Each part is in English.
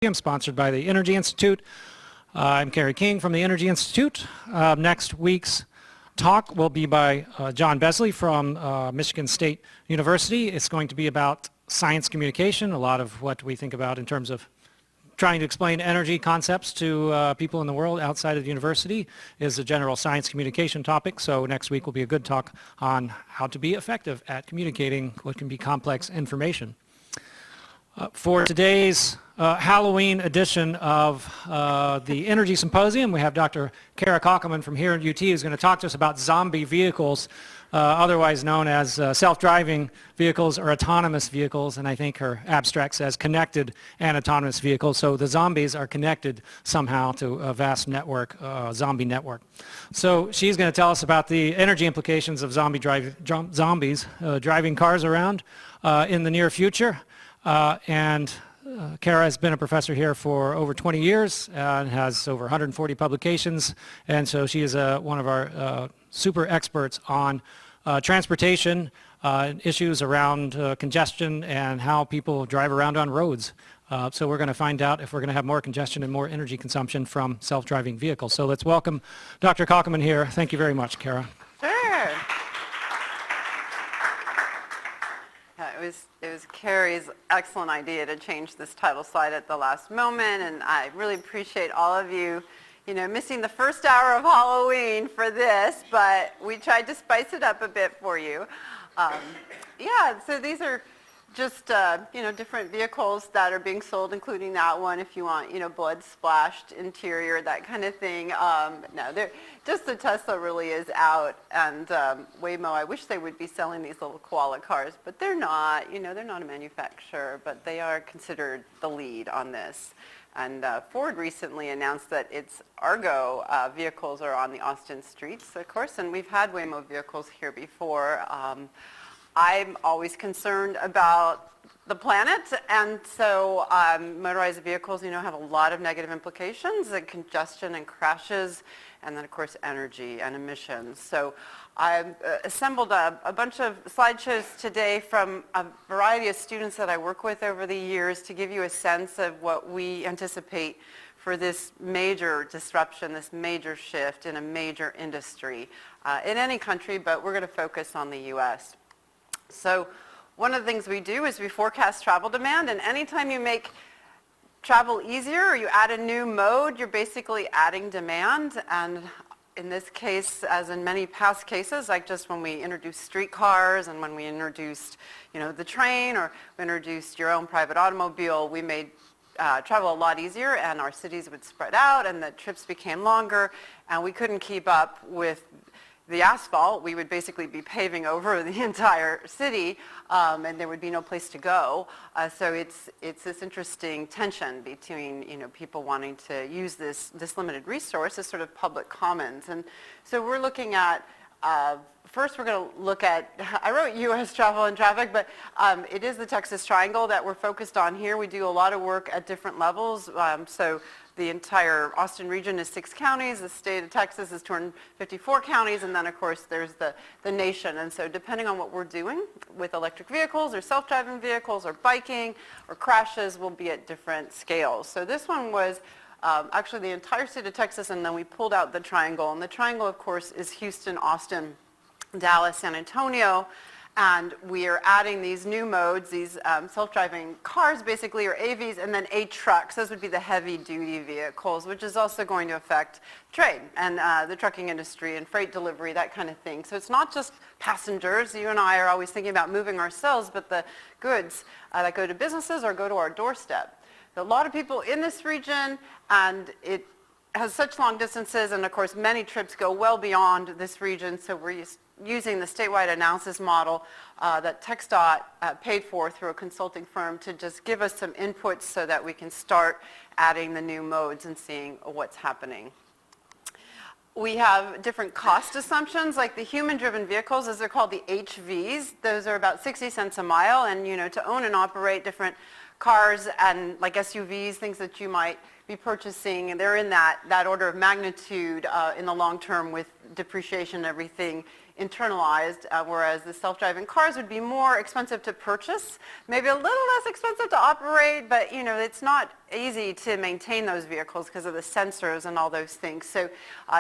Sponsored by the Energy Institute. I'm Kerry King from the Energy Institute. Next week's talk will be by John Besley from Michigan State University. It's going to be about science communication, a lot of what we think about in terms of trying to explain energy concepts to people in the world outside of the university is a general science communication topic. So next week will be a good talk on how to be effective at communicating what can be complex information. For today's Halloween edition of the Energy Symposium, we have Dr. Kara Kockelman from here at UT who's going to talk to us about zombie vehicles, otherwise known as self-driving vehicles or autonomous vehicles, and I think her abstract says connected and autonomous vehicles. So the zombies are connected somehow to a vast network, zombie network. So she's going to tell us about the energy implications of zombies driving cars around in the near future. Kara has been a professor here for over 20 years and has over 140 publications, and so she is one of our super experts on transportation issues around congestion and how people drive around on roads. So we're going to find out if we're going to have more congestion and more energy consumption from self-driving vehicles. So let's welcome Dr. Kockelman here. Thank you very much, Kara. Sure. It was Kerry's excellent idea to change this title slide at the last moment, and I really appreciate all of you, missing the first hour of Halloween for this, but we tried to spice it up a bit for you. So these are just, different vehicles that are being sold, including that one if you want, blood splashed interior, that kind of thing. Just the Tesla really is out, and Waymo, I wish they would be selling these little koala cars, but they're not, they're not a manufacturer, but they are considered the lead on this. And Ford recently announced that its Argo vehicles are on the Austin streets, of course, and we've had Waymo vehicles here before. I'm always concerned about the planet, and so motorized vehicles, have a lot of negative implications, like congestion and crashes, and then, of course, energy and emissions. So I've assembled a bunch of slideshows today from a variety of students that I work with over the years to give you a sense of what we anticipate for this major disruption, this major shift in a major industry in any country, but we're going to focus on the U.S. So one of the things we do is we forecast travel demand, and anytime you make travel easier or you add a new mode, you're basically adding demand. And in this case, as in many past cases, like just when we introduced streetcars and when we introduced, the train, or we introduced your own private automobile, we made travel a lot easier, and our cities would spread out and the trips became longer, and we couldn't keep up with the asphalt. We would basically be paving over the entire city, and there would be no place to go. So it's this interesting tension between people wanting to use this limited resource as sort of public commons. And so we're looking at first we're going to look at, I wrote U.S. travel and traffic, but it is the Texas Triangle that we're focused on here. We do a lot of work at different levels. So the entire Austin region is 6 counties. The state of Texas is 254 counties. And then, of course, there's the nation. And so depending on what we're doing with electric vehicles or self-driving vehicles or biking or crashes, will be at different scales. So this one was actually the entire state of Texas, and then we pulled out the triangle. And the triangle, of course, is Houston, Austin, Dallas, San Antonio. And we are adding these new modes, these self-driving cars basically, or AVs, and then trucks. Those would be the heavy-duty vehicles, which is also going to affect trade and the trucking industry and freight delivery, that kind of thing. So it's not just passengers. You and I are always thinking about moving ourselves, but the goods that go to businesses or go to our doorstep. So a lot of people in this region, and it has such long distances, and of course many trips go well beyond this region, so we're using the statewide analysis model that TxDOT paid for through a consulting firm to just give us some inputs so that we can start adding the new modes and seeing what's happening. We have different cost assumptions, like the human-driven vehicles, as they're called, the HVs. Those are about 60 cents a mile, and to own and operate different cars and like SUVs, things that you might be purchasing, and they're in that order of magnitude in the long term with depreciation and everything internalized, whereas the self-driving cars would be more expensive to purchase, maybe a little less expensive to operate, but it's not easy to maintain those vehicles because of the sensors and all those things. So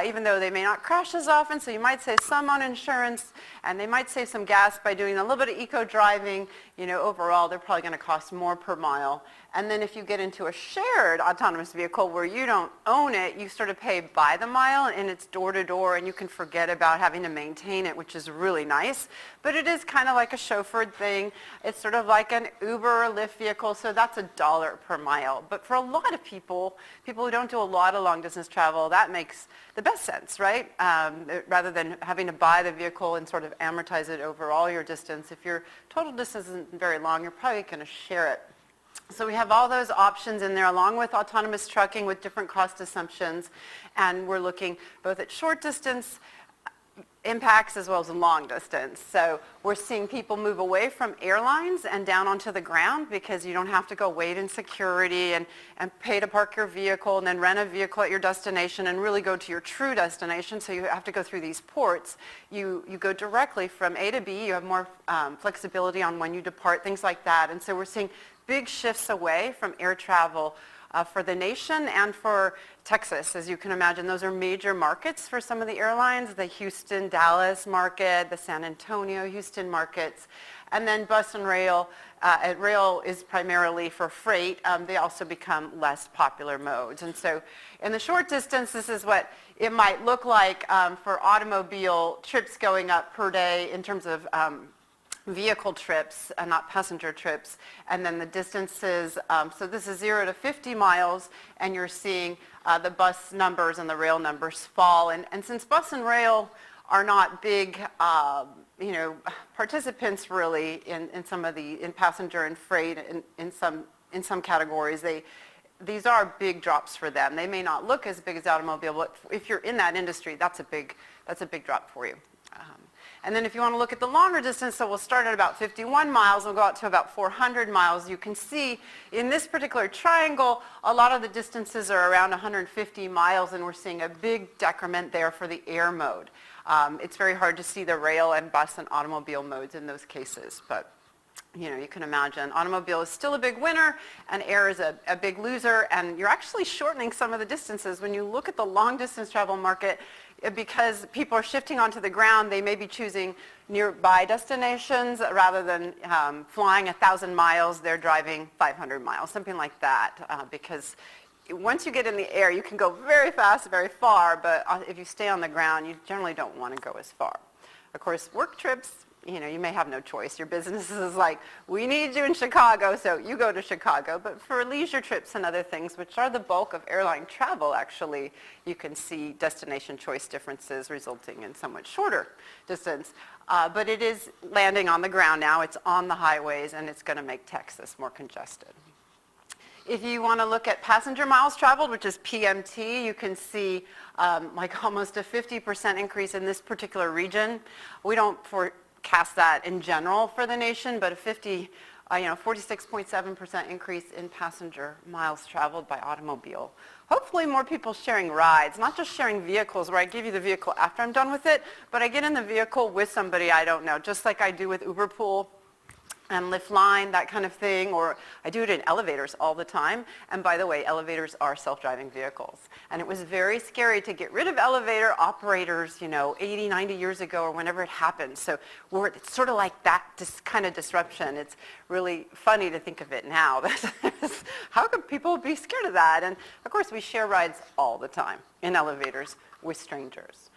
even though they may not crash as often, so you might save some on insurance, and they might save some gas by doing a little bit of eco-driving, overall they're probably going to cost more per mile. And then if you get into a shared autonomous vehicle where you don't own it, you sort of pay by the mile, and it's door to door, and you can forget about having to maintain it, which is really nice. But it is kind of like a chauffeured thing. It's sort of like an Uber or Lyft vehicle, so that's $1 per mile. But for a lot of people who don't do a lot of long distance travel, that makes the best sense, right? Rather than having to buy the vehicle and sort of amortize it over all your distance. If your total distance isn't very long, you're probably going to share it. So we have all those options in there along with autonomous trucking with different cost assumptions, and we're looking both at short distance impacts as well as long distance. So we're seeing people move away from airlines and down onto the ground because you don't have to go wait in security and pay to park your vehicle and then rent a vehicle at your destination and really go to your true destination. So you have to go through these ports. You go directly from A to B. You have more flexibility on when you depart, things like that. And so we're seeing big shifts away from air travel for the nation and for Texas. As you can imagine, those are major markets for some of the airlines, the Houston, Dallas market, the San Antonio, Houston markets, and then bus and rail. Rail is primarily for freight. They also become less popular modes. And so in the short distance, this is what it might look like for automobile trips going up per day in terms of vehicle trips and not passenger trips, and then the distances, so this is 0 to 50 miles, and you're seeing the bus numbers and the rail numbers fall, and since bus and rail are not big participants really in some of the passenger and freight in some categories, these are big drops for them. They may not look as big as automobile, but if you're in that industry, that's a big drop for you. And then if you want to look at the longer distance, so we'll start at about 51 miles and we'll go out to about 400 miles. You can see in this particular triangle, a lot of the distances are around 150 miles, and we're seeing a big decrement there for the air mode. It's very hard to see the rail and bus and automobile modes in those cases, but you can imagine automobile is still a big winner and air is a big loser, and you're actually shortening some of the distances. When you look at the long distance travel market, because people are shifting onto the ground, they may be choosing nearby destinations rather than flying 1,000 miles, they're driving 500 miles, something like that, because once you get in the air, you can go very fast, very far, but if you stay on the ground, you generally don't want to go as far. Of course, work trips, you may have no choice. Your business is like, we need you in Chicago, so you go to Chicago. But for leisure trips and other things, which are the bulk of airline travel, actually, you can see destination choice differences resulting in somewhat shorter distance. But it is landing on the ground now. It's on the highways, and it's going to make Texas more congested. If you want to look at passenger miles traveled, which is PMT, you can see like almost a 50% increase in this particular region. We don't forecast that in general for the nation, but a 46.7% increase in passenger miles traveled by automobile. Hopefully more people sharing rides, not just sharing vehicles where I give you the vehicle after I'm done with it, but I get in the vehicle with somebody I don't know, just like I do with Uber Pool and Lyft Line, that kind of thing, or I do it in elevators all the time. And by the way, elevators are self-driving vehicles. And it was very scary to get rid of elevator operators, 80, 90 years ago or whenever it happened. So it's sort of like that kind of disruption. It's really funny to think of it now. How could people be scared of that? And of course, we share rides all the time in elevators with strangers.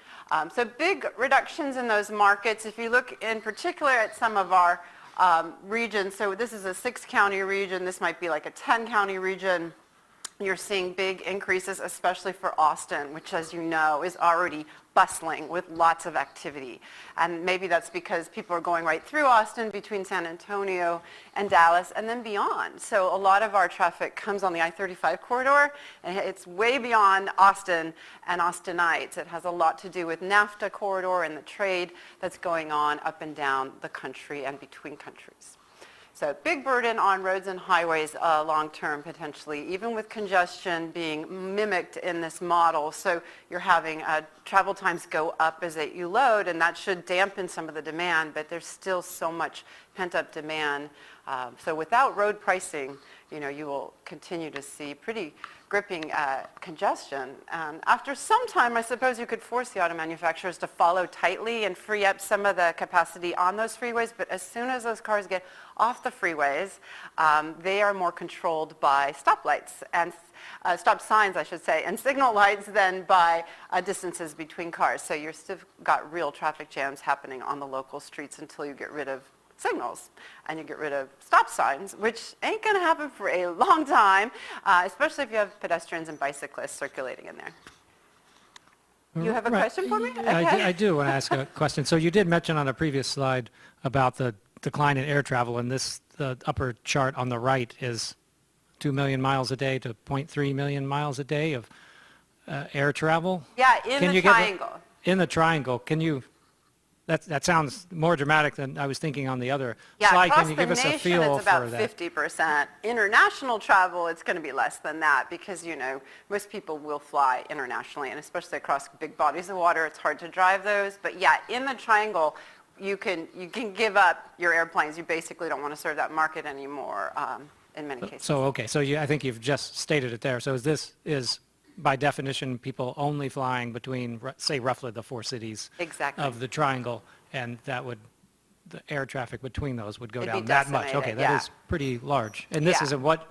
So big reductions in those markets. If you look in particular at some of our regions, so this is a 6-county region, this might be like a 10-county region, you're seeing big increases, especially for Austin, which, as you know, is already bustling with lots of activity. And maybe that's because people are going right through Austin between San Antonio and Dallas and then beyond. So a lot of our traffic comes on the I-35 corridor, and it's way beyond Austin and Austinites. It has a lot to do with NAFTA corridor and the trade that's going on up and down the country and between countries. So big burden on roads and highways long-term potentially, even with congestion being mimicked in this model. So you're having travel times go up as you load, and that should dampen some of the demand, but there's still so much pent-up demand. So without road pricing, you will continue to see pretty gripping congestion. After some time, I suppose you could force the auto manufacturers to follow tightly and free up some of the capacity on those freeways, but as soon as those cars get off the freeways, they are more controlled by stoplights and stop signs, I should say, and signal lights than by distances between cars. So you're still got real traffic jams happening on the local streets until you get rid of signals and you get rid of stop signs, which ain't going to happen for a long time, especially if you have pedestrians and bicyclists circulating in there. You have a question for me? Okay. I do want to ask a question. So you did mention on a previous slide about the decline in air travel, and the upper chart on the right is 2 million miles a day to 0.3 million miles a day of air travel. Yeah, in the triangle. In the triangle. Can you... That sounds more dramatic than I was thinking on the other slide. Can you give us a feel it's about for that? 50%. International travel, it's going to be less than that because, most people will fly internationally, and especially across big bodies of water, it's hard to drive those. But yeah, in the triangle, you can give up your airplanes. You basically don't want to serve that market anymore in many cases. So I think you've just stated it there. So this is by definition, people only flying between, say, roughly the 4 cities of the triangle, and the air traffic between those would go down that much. Okay, that is pretty large. And this is in what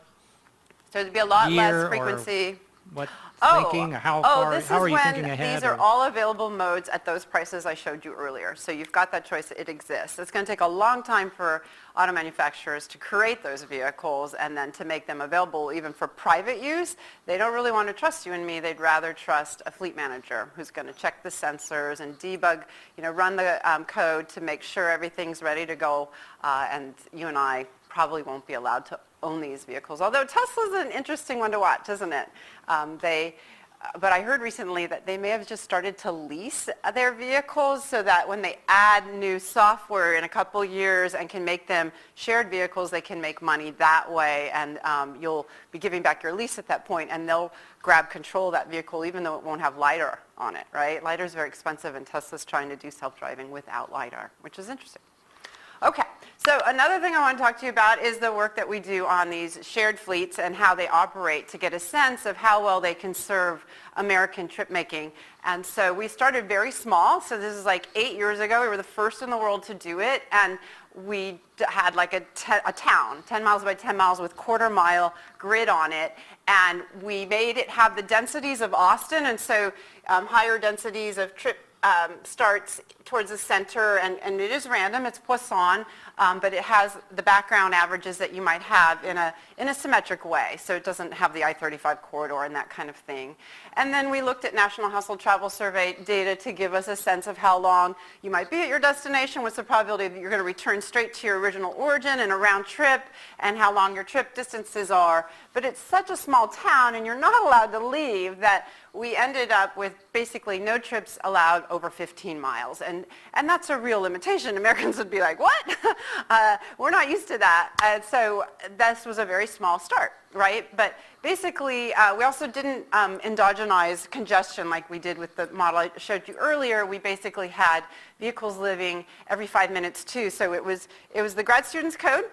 So there'd be a lot year less frequency. What thinking, or how are you thinking ahead? These are all available modes at those prices I showed you earlier. So you've got that choice. It exists. It's going to take a long time for auto manufacturers to create those vehicles and then to make them available even for private use. They don't really want to trust you and me. They'd rather trust a fleet manager who's going to check the sensors and debug, run the code to make sure everything's ready to go. And you and I probably won't be allowed to own these vehicles. Although Tesla's an interesting one to watch, isn't it? But I heard recently that they may have just started to lease their vehicles so that when they add new software in a couple years and can make them shared vehicles, they can make money that way, and you'll be giving back your lease at that point, and they'll grab control of that vehicle even though it won't have LiDAR on it, right? LiDAR is very expensive, and Tesla's trying to do self-driving without LiDAR, which is interesting. Okay, so another thing I want to talk to you about is the work that we do on these shared fleets and how they operate to get a sense of how well they can serve American trip making. And so we started very small. So this is like 8 years ago. We were the first in the world to do it. And we had like a town, 10 miles by 10 miles with quarter-mile grid on it. And we made it have the densities of Austin, and so higher densities of trip starts towards the center, and it is random. It's Poisson, but it has the background averages that you might have in a symmetric way, so it doesn't have the I-35 corridor and that kind of thing. And then we looked at National Household Travel Survey data to give us a sense of how long you might be at your destination, what's the probability that you're going to return straight to your original origin in a round trip, and how long your trip distances are. But it's such a small town, and you're not allowed to leave, that we ended up with basically no trips allowed over 15 miles. And that's a real limitation. Americans would be like, what? We're not used to that. So this was a very small start, right? But basically, we also didn't endogenize congestion like we did with the model I showed you earlier. We basically had vehicles living every 5 minutes too. So it was the grad student's code.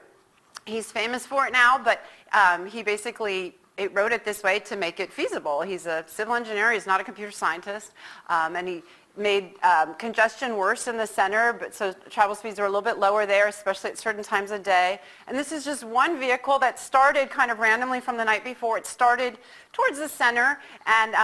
He's famous for it now, but he basically wrote it this way to make it feasible. He's a civil engineer. He's not a computer scientist. And he made congestion worse in the center, but so travel speeds are a little bit lower there, especially at certain times of day. And this is just one vehicle that started kind of randomly from the night before. It started towards the center and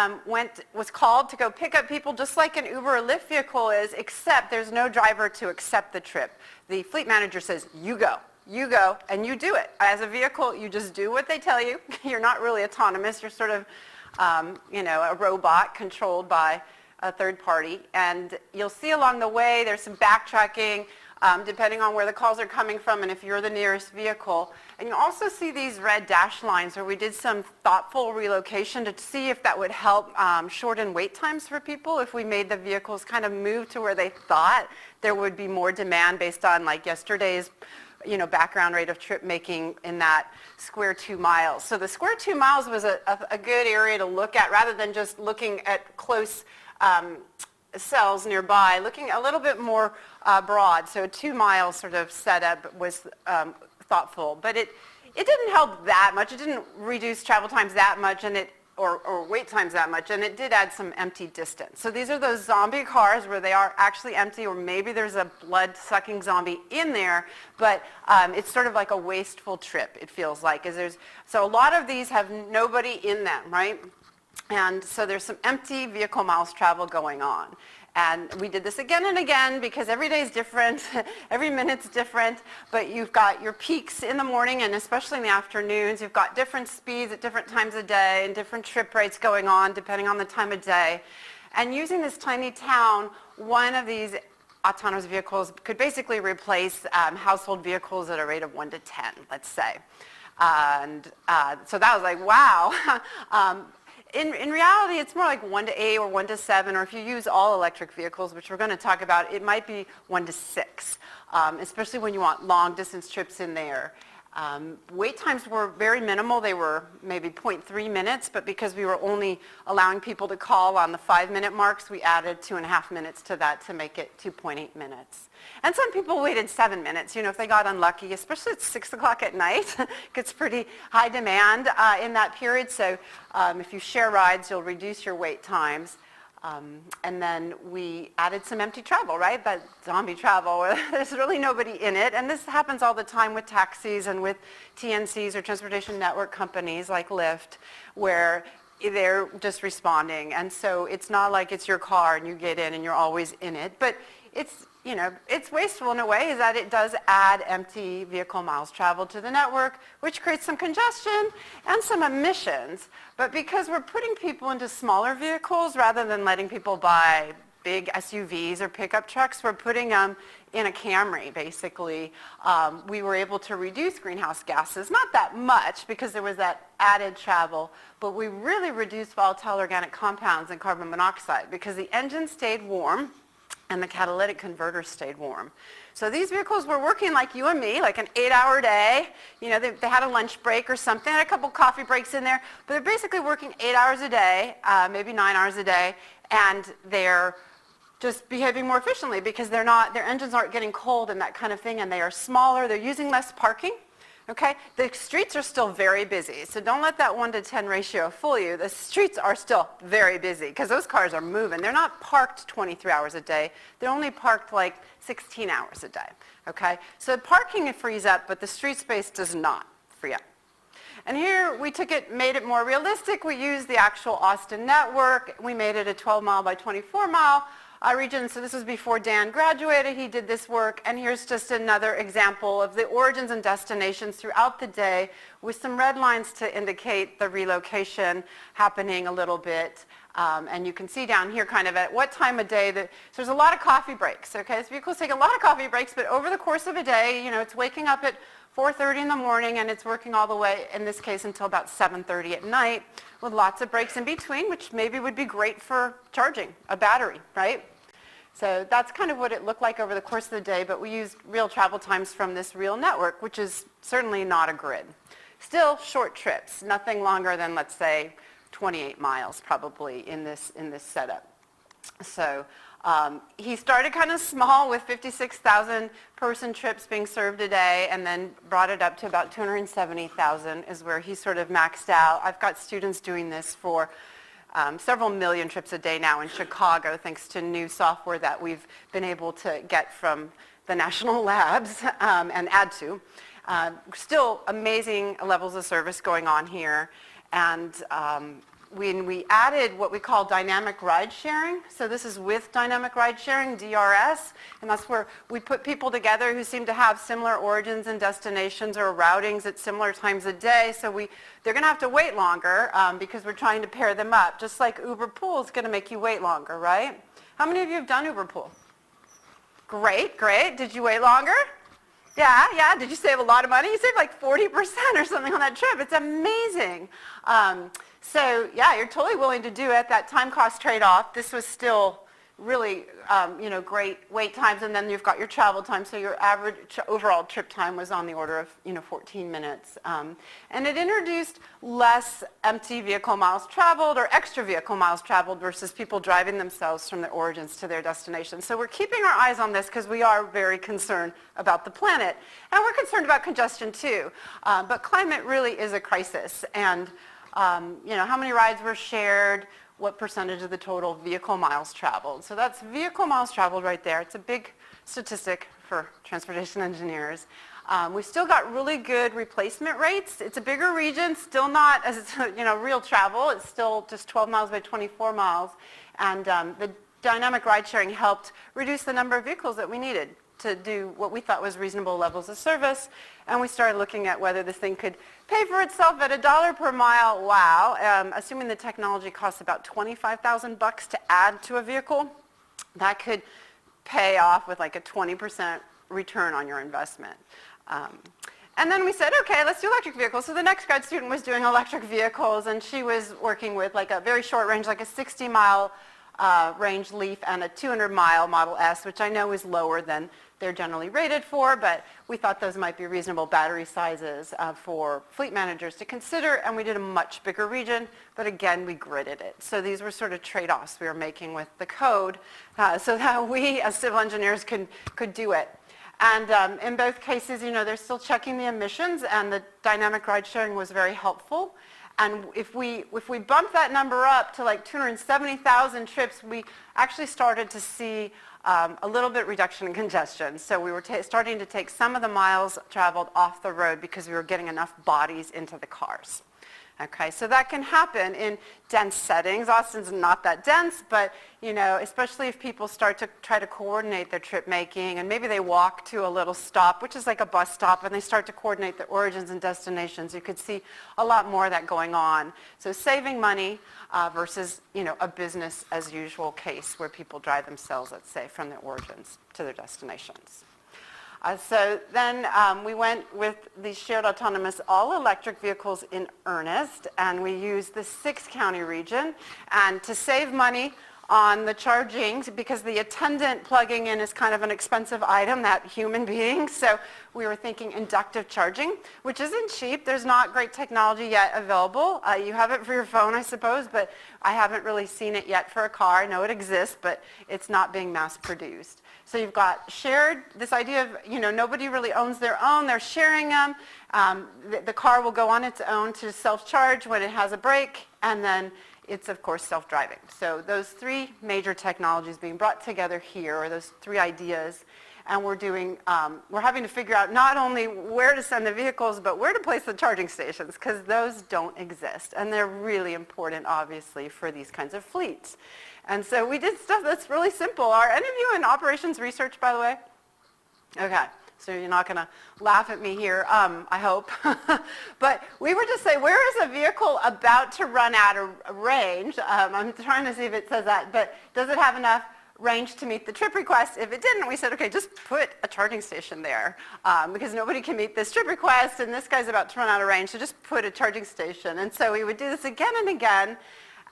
was called to go pick up people just like an Uber or Lyft vehicle is, except there's no driver to accept the trip. The fleet manager says, you go. You go, and you do it. As a vehicle, you just do what they tell you. You're not really autonomous. You're sort of, a robot controlled by a third party. And you'll see along the way there's some backtracking depending on where the calls are coming from and if you're the nearest vehicle. And you also see these red dash lines where we did some thoughtful relocation to see if that would help shorten wait times for people if we made the vehicles kind of move to where they thought there would be more demand based on like yesterday's background rate of trip making in that square 2 miles. So the square 2 miles was a good area to look at rather than just looking at close cells nearby, looking a little bit more broad. So a 2 mile sort of setup was thoughtful, but it didn't help that much. It didn't reduce travel times that much, and or wait times that much, and it did add some empty distance. So these are those zombie cars where they are actually empty, or maybe there's a blood-sucking zombie in there, but it's sort of like a wasteful trip, it feels like. So a lot of these have nobody in them, right? And so there's some empty vehicle miles travel going on. And we did this again and again because every day is different, every minute's different, but you've got your peaks in the morning and especially in the afternoons. You've got different speeds at different times of day and different trip rates going on depending on the time of day. And using this tiny town, one of these autonomous vehicles could basically replace household vehicles at a rate of 1 to 10, let's say. And so that was like, wow. In reality, it's more like 1 to 8 or 1 to 7, or if you use all electric vehicles, which we're going to talk about, it might be 1 to 6, especially when you want long distance trips in there. Wait times were very minimal. They were maybe 0.3 minutes, but because we were only allowing people to call on the 5-minute marks, we added 2.5 minutes to that to make it 2.8 minutes. And some people waited 7 minutes, if they got unlucky, especially at 6 o'clock at night. It gets pretty high demand in that period, so if you share rides, you'll reduce your wait times. And then we added some empty travel, right? That zombie travel where there's really nobody in it. And this happens all the time with taxis and with TNCs or transportation network companies like Lyft, where they're just responding. And so it's not like it's your car and you get in and you're always in it. But it's wasteful in a way is that it does add empty vehicle miles traveled to the network, which creates some congestion and some emissions. But because we're putting people into smaller vehicles rather than letting people buy big SUVs or pickup trucks, we're putting them in a Camry, basically. We were able to reduce greenhouse gases, not that much because there was that added travel, but we really reduced volatile organic compounds and carbon monoxide because the engine stayed warm and the catalytic converter stayed warm. So these vehicles were working like you and me, like an 8-hour day. They had a lunch break or something, had a couple coffee breaks in there, but they're basically working 8 hours a day, maybe 9 hours a day, and they're just behaving more efficiently because their engines aren't getting cold and that kind of thing, and they are smaller, they're using less parking. Okay, the streets are still very busy, so don't let that 1 to 10 ratio fool you. The streets are still very busy because those cars are moving. They're not parked 23 hours a day. They're only parked like 16 hours a day. Okay, so parking frees up, but the street space does not free up. And here we made it more realistic. We used the actual Austin network. We made it a 12-mile by 24-mile region. So this was before Dan graduated. He did this work. And here's just another example of the origins and destinations throughout the day with some red lines to indicate the relocation happening a little bit. And you can see down here kind of at what time of day so there's a lot of coffee breaks. Okay, so vehicles take a lot of coffee breaks, but over the course of a day, it's waking up at 4:30 in the morning and it's working all the way, in this case, until about 7:30 at night with lots of breaks in between, which maybe would be great for charging a battery, right? So that's kind of what it looked like over the course of the day, but we used real travel times from this real network, which is certainly not a grid. Still short trips, nothing longer than, let's say, 28 miles probably in this setup. So he started kind of small with 56,000 person trips being served a day and then brought it up to about 270,000 is where he sort of maxed out. I've got students doing this for several million trips a day now in Chicago thanks to new software that we've been able to get from the national labs and add to. Still amazing levels of service going on here. And when we added what we call dynamic ride sharing, so this is with dynamic ride sharing, DRS, and that's where we put people together who seem to have similar origins and destinations or routings at similar times of day, so they're going to have to wait longer because we're trying to pair them up, just like Uber Pool is going to make you wait longer, right? How many of you have done Uber Pool? Great, great. Did you wait longer? Yeah. Did you save a lot of money? You saved like 40% or something on that trip. It's amazing. So yeah, you're totally willing to do it. That time cost trade-off. This was still really, great wait times, and then you've got your travel time, so your average overall trip time was on the order of, 14 minutes. And it introduced less empty vehicle miles traveled or extra vehicle miles traveled versus people driving themselves from their origins to their destination. So we're keeping our eyes on this because we are very concerned about the planet, and we're concerned about congestion too. But climate really is a crisis, and how many rides were shared, what percentage of the total vehicle miles traveled. So that's vehicle miles traveled right there. It's a big statistic for transportation engineers. We've still got really good replacement rates. It's a bigger region, still not as real travel. It's still just 12 miles by 24 miles. And the dynamic ride sharing helped reduce the number of vehicles that we needed to do what we thought was reasonable levels of service. And we started looking at whether this thing could pay for itself at $1 per mile. Wow. Assuming the technology costs about $25,000 to add to a vehicle, that could pay off with like a 20% return on your investment. And then we said, okay, let's do electric vehicles. So the next grad student was doing electric vehicles, and she was working with like a very short range, like a 60-mile range Leaf and a 200-mile Model S, which I know is lower than they're generally rated for, but we thought those might be reasonable battery sizes for fleet managers to consider, and we did a much bigger region, but again, we gridded it. So these were sort of trade-offs we were making with the code so that we, as civil engineers, could do it. And in both cases, they're still checking the emissions, and the dynamic ride sharing was very helpful. And if we bump that number up to like 270,000 trips, we actually started to see a little bit reduction in congestion. So we were starting to take some of the miles traveled off the road because we were getting enough bodies into the cars. Okay, so that can happen in dense settings. Austin's not that dense, but especially if people start to try to coordinate their trip making, and maybe they walk to a little stop, which is like a bus stop, and they start to coordinate the origins and destinations. You could see a lot more of that going on. So saving money versus a business as usual case where people drive themselves, let's say, from their origins to their destinations. So then we went with these shared autonomous all-electric vehicles in earnest, and we used the 6-county region. And to save money on the charging, because the attendant plugging in is kind of an expensive item, that human being, so we were thinking inductive charging, which isn't cheap. There's not great technology yet available. You have it for your phone, I suppose, but I haven't really seen it yet for a car. I know it exists, but it's not being mass-produced. So you've got shared, this idea of, nobody really owns their own. They're sharing them. The car will go on its own to self-charge when it has a break, and then it's, of course, self-driving. So those three major technologies being brought together here, or those three ideas, and we're having to figure out not only where to send the vehicles, but where to place the charging stations, because those don't exist, and they're really important, obviously, for these kinds of fleets. And so we did stuff that's really simple. Are any of you in operations research, by the way? Okay. So you're not going to laugh at me here, I hope. But we were just saying, where is a vehicle about to run out of range? I'm trying to see if it says that, but does it have enough range to meet the trip request? If it didn't, we said, okay, just put a charging station there because nobody can meet this trip request, and this guy's about to run out of range, so just put a charging station. And so we would do this again and again.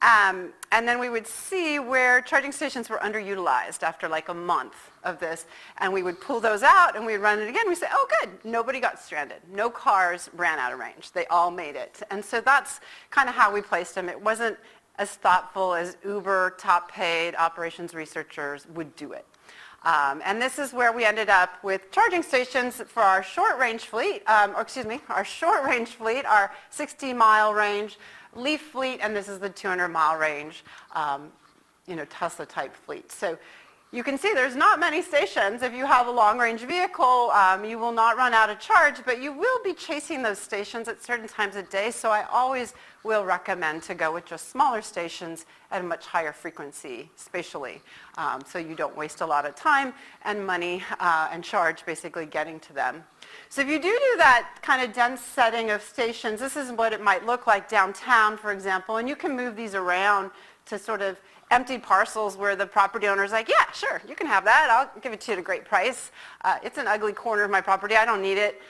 And then we would see where charging stations were underutilized after like a month of this. And we would pull those out and we'd run it again. We'd say, oh, good, nobody got stranded. No cars ran out of range. They all made it. And so that's kind of how we placed them. It wasn't as thoughtful as Uber top-paid operations researchers would do it. And this is where we ended up with charging stations for our short-range fleet, our short-range fleet, our 60-mile range Leaf fleet, and this is the 200-mile range, Tesla-type fleet. So you can see there's not many stations. If you have a long-range vehicle, you will not run out of charge, but you will be chasing those stations at certain times of day, so I always will recommend to go with just smaller stations at a much higher frequency spatially, so you don't waste a lot of time and money and charge basically getting to them. So if you do that kind of dense setting of stations, this is what it might look like downtown, for example, and you can move these around to sort of empty parcels where the property owner's like, yeah, sure, you can have that. I'll give it to you at a great price. It's an ugly corner of my property. I don't need it.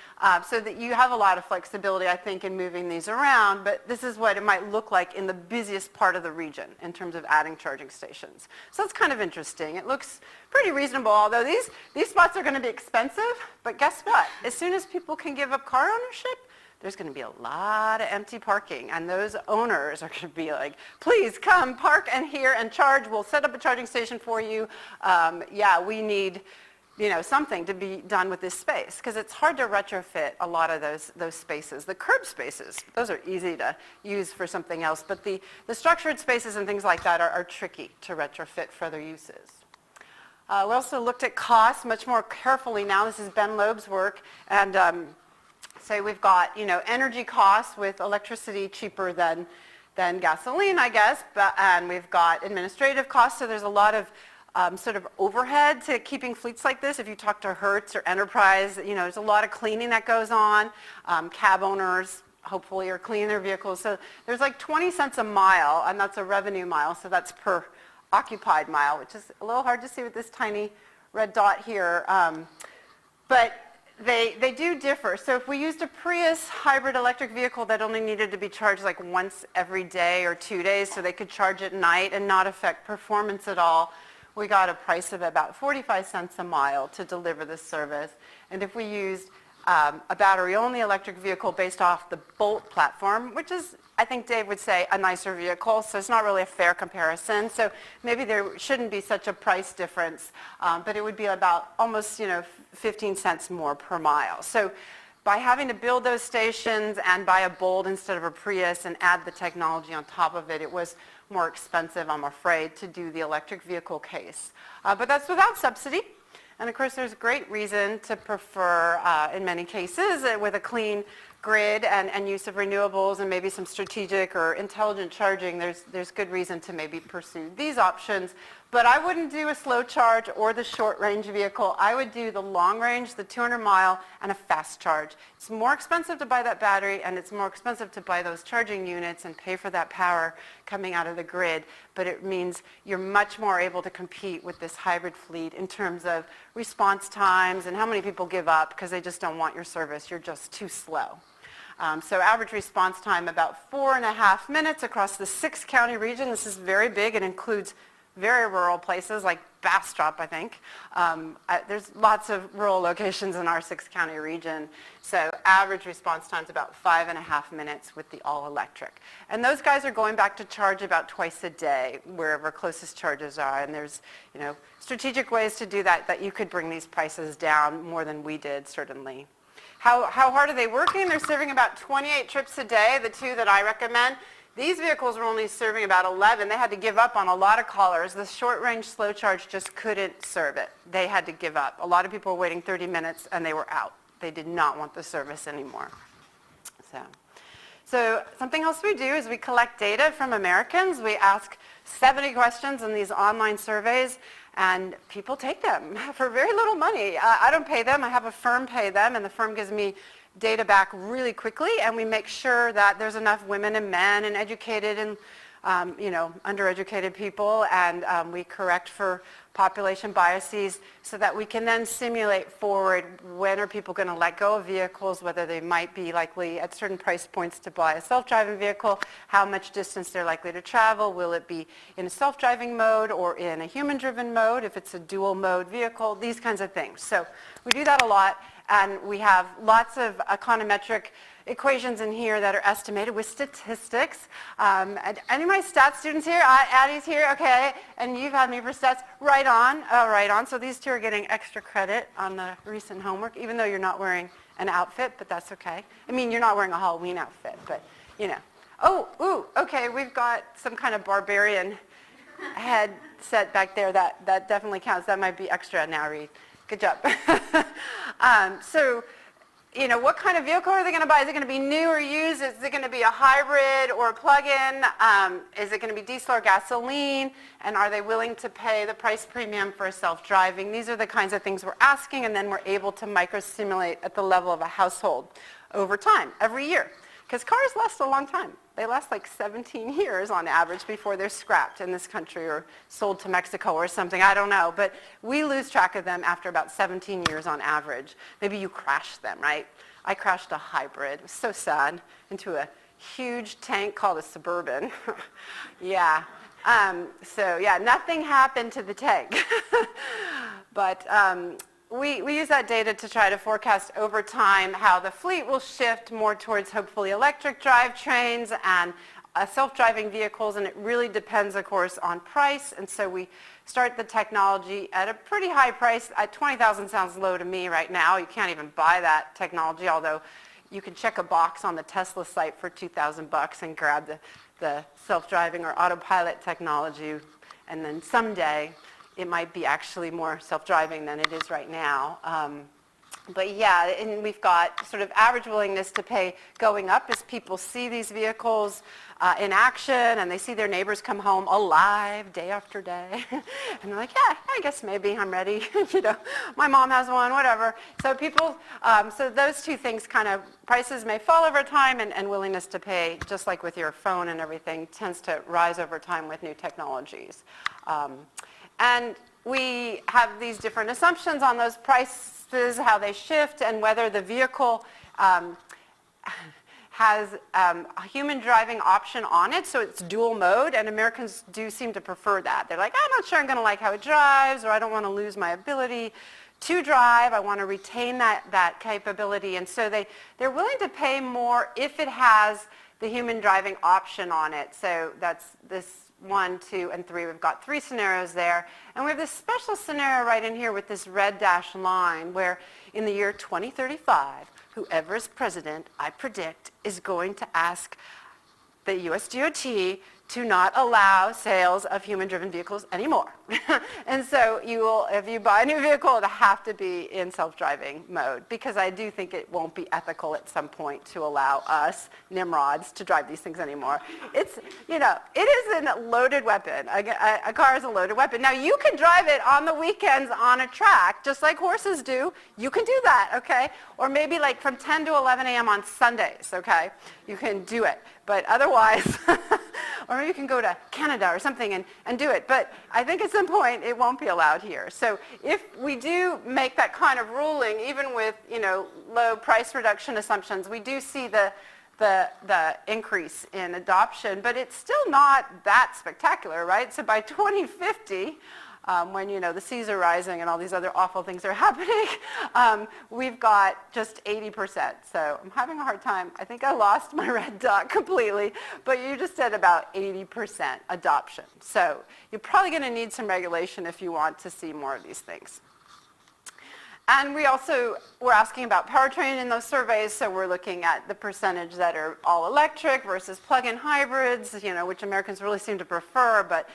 so that you have a lot of flexibility, I think, in moving these around, but this is what it might look like in the busiest part of the region in terms of adding charging stations. So it's kind of interesting. It looks pretty reasonable, although these spots are going to be expensive, but guess what? As soon as people can give up car ownership, there's going to be a lot of empty parking, and those owners are going to be like, please come park and here and charge. We'll set up a charging station for you. Yeah, we need something to be done with this space, because it's hard to retrofit a lot of those spaces. The curb spaces, those are easy to use for something else, but the structured spaces and things like that are tricky to retrofit for other uses. We also looked at costs much more carefully now. This is Ben Loeb's work, and so we've got energy costs with electricity cheaper than gasoline, I guess, and we've got administrative costs, so there's a lot of sort of overhead to keeping fleets like this. If you talk to Hertz or Enterprise, there's a lot of cleaning that goes on. Cab owners hopefully are cleaning their vehicles. So there's like 20 cents a mile, and that's a revenue mile, so that's per occupied mile, which is a little hard to see with this tiny red dot here. But they do differ. So if we used a Prius hybrid electric vehicle that only needed to be charged like once every day or 2 days, so they could charge at night and not affect performance at all, we got a price of about 45 cents a mile to deliver this service. And if we used a battery-only electric vehicle based off the Bolt platform, which is, I think Dave would say, a nicer vehicle, so it's not really a fair comparison. So maybe there shouldn't be such a price difference, but it would be about almost 15 cents more per mile. So by having to build those stations and buy a Bolt instead of a Prius and add the technology on top of it, it was more expensive, I'm afraid, to do the electric vehicle case. But that's without subsidy. And of course, there's great reason to prefer, in many cases, with a clean grid and use of renewables and maybe some strategic or intelligent charging, there's good reason to maybe pursue these options. But I wouldn't do a slow charge or the short range vehicle. I would do the long range, the 200 mile, and a fast charge. It's more expensive to buy that battery, and it's more expensive to buy those charging units and pay for that power coming out of the grid. But it means you're much more able to compete with this hybrid fleet in terms of response times and how many people give up because they just don't want your service. You're just too slow. So average response time about 4.5 minutes across the 6-county region. This is very big. It includes very rural places like Bastrop, I think. There's lots of rural locations in our 6-county region. So average response time is about 5.5 minutes with the all-electric. And those guys are going back to charge about twice a day, wherever closest charges are. And there's strategic ways to do that you could bring these prices down more than we did, certainly. How hard are they working? They're serving about 28 trips a day, the two that I recommend. These vehicles were only serving about 11. They had to give up on a lot of callers. The short-range slow charge just couldn't serve it. They had to give up. A lot of people were waiting 30 minutes, and they were out. They did not want the service anymore. So something else we do is we collect data from Americans. We ask 70 questions in these online surveys, and people take them for very little money. I don't pay them. I have a firm pay them, and the firm gives me data back really quickly, and we make sure that there's enough women and men and educated and undereducated people, and we correct for population biases so that we can then simulate forward when are people going to let go of vehicles, whether they might be likely at certain price points to buy a self-driving vehicle, how much distance they're likely to travel, will it be in a self-driving mode or in a human-driven mode, if it's a dual mode vehicle, these kinds of things. So we do that a lot, and we have lots of econometric equations in here that are estimated with statistics. And any of my stats students here? Addie's here, okay, and you've had me for stats. Right on, right on. So these two are getting extra credit on the recent homework, even though you're not wearing an outfit, but that's okay. I mean, you're not wearing a Halloween outfit, but Oh, ooh, okay, we've got some kind of barbarian headset back there. That definitely counts. That might be extra now, Reed. Good job. So, what kind of vehicle are they going to buy? Is it going to be new or used? Is it going to be a hybrid or a plug-in? Is it going to be diesel or gasoline? And are they willing to pay the price premium for self-driving? These are the kinds of things we're asking, and then we're able to micro-simulate at the level of a household over time, every year. Because cars last a long time. They last like 17 years on average before they're scrapped in this country or sold to Mexico or something. I don't know. But we lose track of them after about 17 years on average. Maybe you crash them, right? I crashed a hybrid. It was so sad, into a huge tank called a Suburban. Yeah. So yeah, nothing happened to the tank. But we use that data to try to forecast over time how the fleet will shift more towards hopefully electric drivetrains and self-driving vehicles, and it really depends, of course, on price. And so we start the technology at a pretty high price. $20,000 sounds low to me right now. You can't even buy that technology, although you can check a box on the Tesla site for $2,000 and grab the self-driving or autopilot technology, and then someday it might be actually more self-driving than it is right now. But yeah, and we've got sort of average willingness to pay going up as people see these vehicles in action, and they see their neighbors come home alive day after day. And they're like, yeah, I guess maybe I'm ready. My mom has one, whatever. So people, so those two things kind of, prices may fall over time, and willingness to pay, just like with your phone and everything, tends to rise over time with new technologies. And we have these different assumptions on those prices, how they shift, and whether the vehicle has a human driving option on it, so it's dual mode, and Americans do seem to prefer that. They're like, I'm not sure I'm going to like how it drives, or I don't want to lose my ability to drive. I want to retain that capability, and so they're willing to pay more if it has the human driving option on it. So that's this 1, 2, and 3. We've got 3 scenarios there. And we have this special scenario right in here with this red dashed line where in the year 2035, whoever is president, I predict, is going to ask the US DOT to not allow sales of human-driven vehicles anymore. And so you will, if you buy a new vehicle, it'll have to be in self-driving mode, because I do think it won't be ethical at some point to allow us, Nimrods, to drive these things anymore. It's, it is a loaded weapon. A car is a loaded weapon. Now, you can drive it on the weekends on a track, just like horses do. You can do that, okay? Or maybe like from 10 to 11 a.m. on Sundays, okay? You can do it. But otherwise, or maybe you can go to Canada or something and do it. But I think at some point it won't be allowed here. So if we do make that kind of ruling, even with low price reduction assumptions, we do see the increase in adoption, but it's still not that spectacular, right? So by 2050, when the seas are rising and all these other awful things are happening, we've got just 80%. So I'm having a hard time. I think I lost my red dot completely, but you just said about 80% adoption. So you're probably going to need some regulation if you want to see more of these things. And we also were asking about powertrain in those surveys, so we're looking at the percentage that are all electric versus plug-in hybrids, which Americans really seem to prefer. But,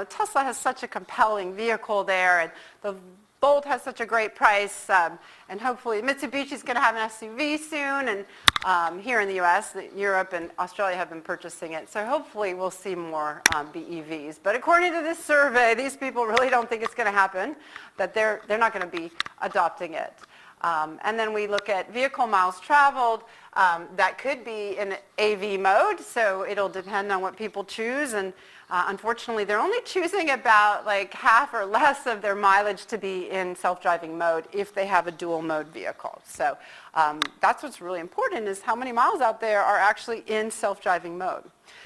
Tesla has such a compelling vehicle there, and the Bolt has such a great price, and hopefully Mitsubishi's going to have an SUV soon, and here in the U.S., Europe and Australia have been purchasing it. So hopefully we'll see more BEVs. But according to this survey, these people really don't think it's going to happen, that they're not going to be adopting it. And then we look at vehicle miles traveled. That could be in AV mode, so it'll depend on what people choose. And unfortunately, they're only choosing about like half or less of their mileage to be in self-driving mode if they have a dual mode vehicle. So that's what's really important, is how many miles out there are actually in self-driving mode.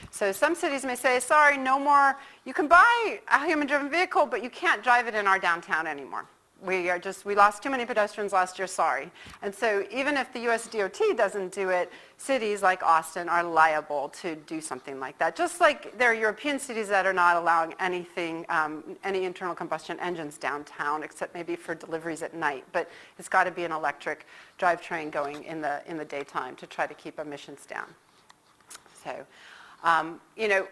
So some cities may say, sorry, no more. You can buy a human-driven vehicle, but you can't drive it in our downtown anymore. We lost too many pedestrians last year, sorry. And so even if the US DOT doesn't do it, cities like Austin are liable to do something like that. Just like there are European cities that are not allowing anything, any internal combustion engines downtown, except maybe for deliveries at night. But it's got to be an electric drivetrain going in the daytime to try to keep emissions down. So.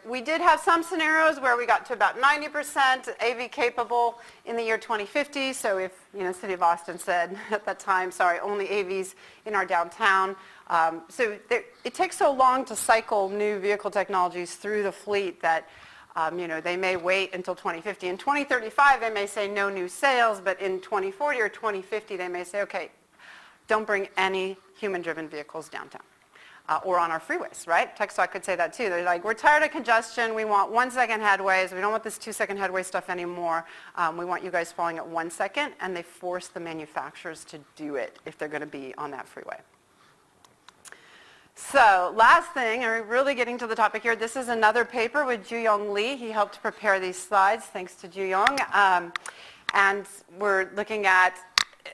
We did have some scenarios where we got to about 90% AV capable in the year 2050. So if, City of Austin said at that time, sorry, only AVs in our downtown. It takes so long to cycle new vehicle technologies through the fleet that, they may wait until 2050. In 2035, they may say no new sales, but in 2040 or 2050, they may say, okay, don't bring any human-driven vehicles downtown. Or on our freeways, right? TxDOT could say that too. They're like, we're tired of congestion. We want 1-second headways. We don't want this 2-second headway stuff anymore. We want you guys falling at 1 second, and they force the manufacturers to do it if they're going to be on that freeway. So last thing, and we're really getting to the topic here, this is another paper with Ju-Young Lee. He helped prepare these slides, thanks to Ju-Young. And we're looking at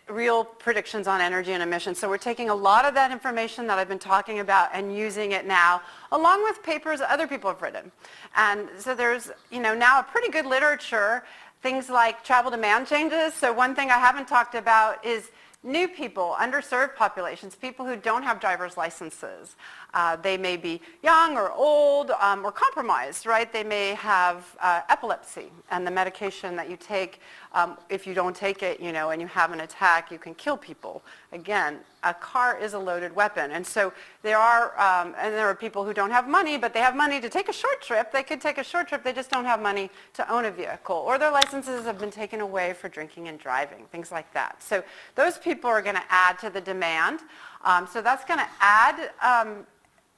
real predictions on energy and emissions. So we're taking a lot of that information that I've been talking about and using it now, along with papers other people have written. And so there's, now a pretty good literature, things like travel demand changes. So one thing I haven't talked about is new people, underserved populations, people who don't have driver's licenses. They may be young or old or compromised, right? They may have epilepsy, and the medication that you take, if you don't take it, and you have an attack, you can kill people. Again, a car is a loaded weapon. And so there are people who don't have money, but they have money to take a short trip. They could take a short trip, they just don't have money to own a vehicle. Or their licenses have been taken away for drinking and driving, things like that. So those people are going to add to the demand. So that's going to add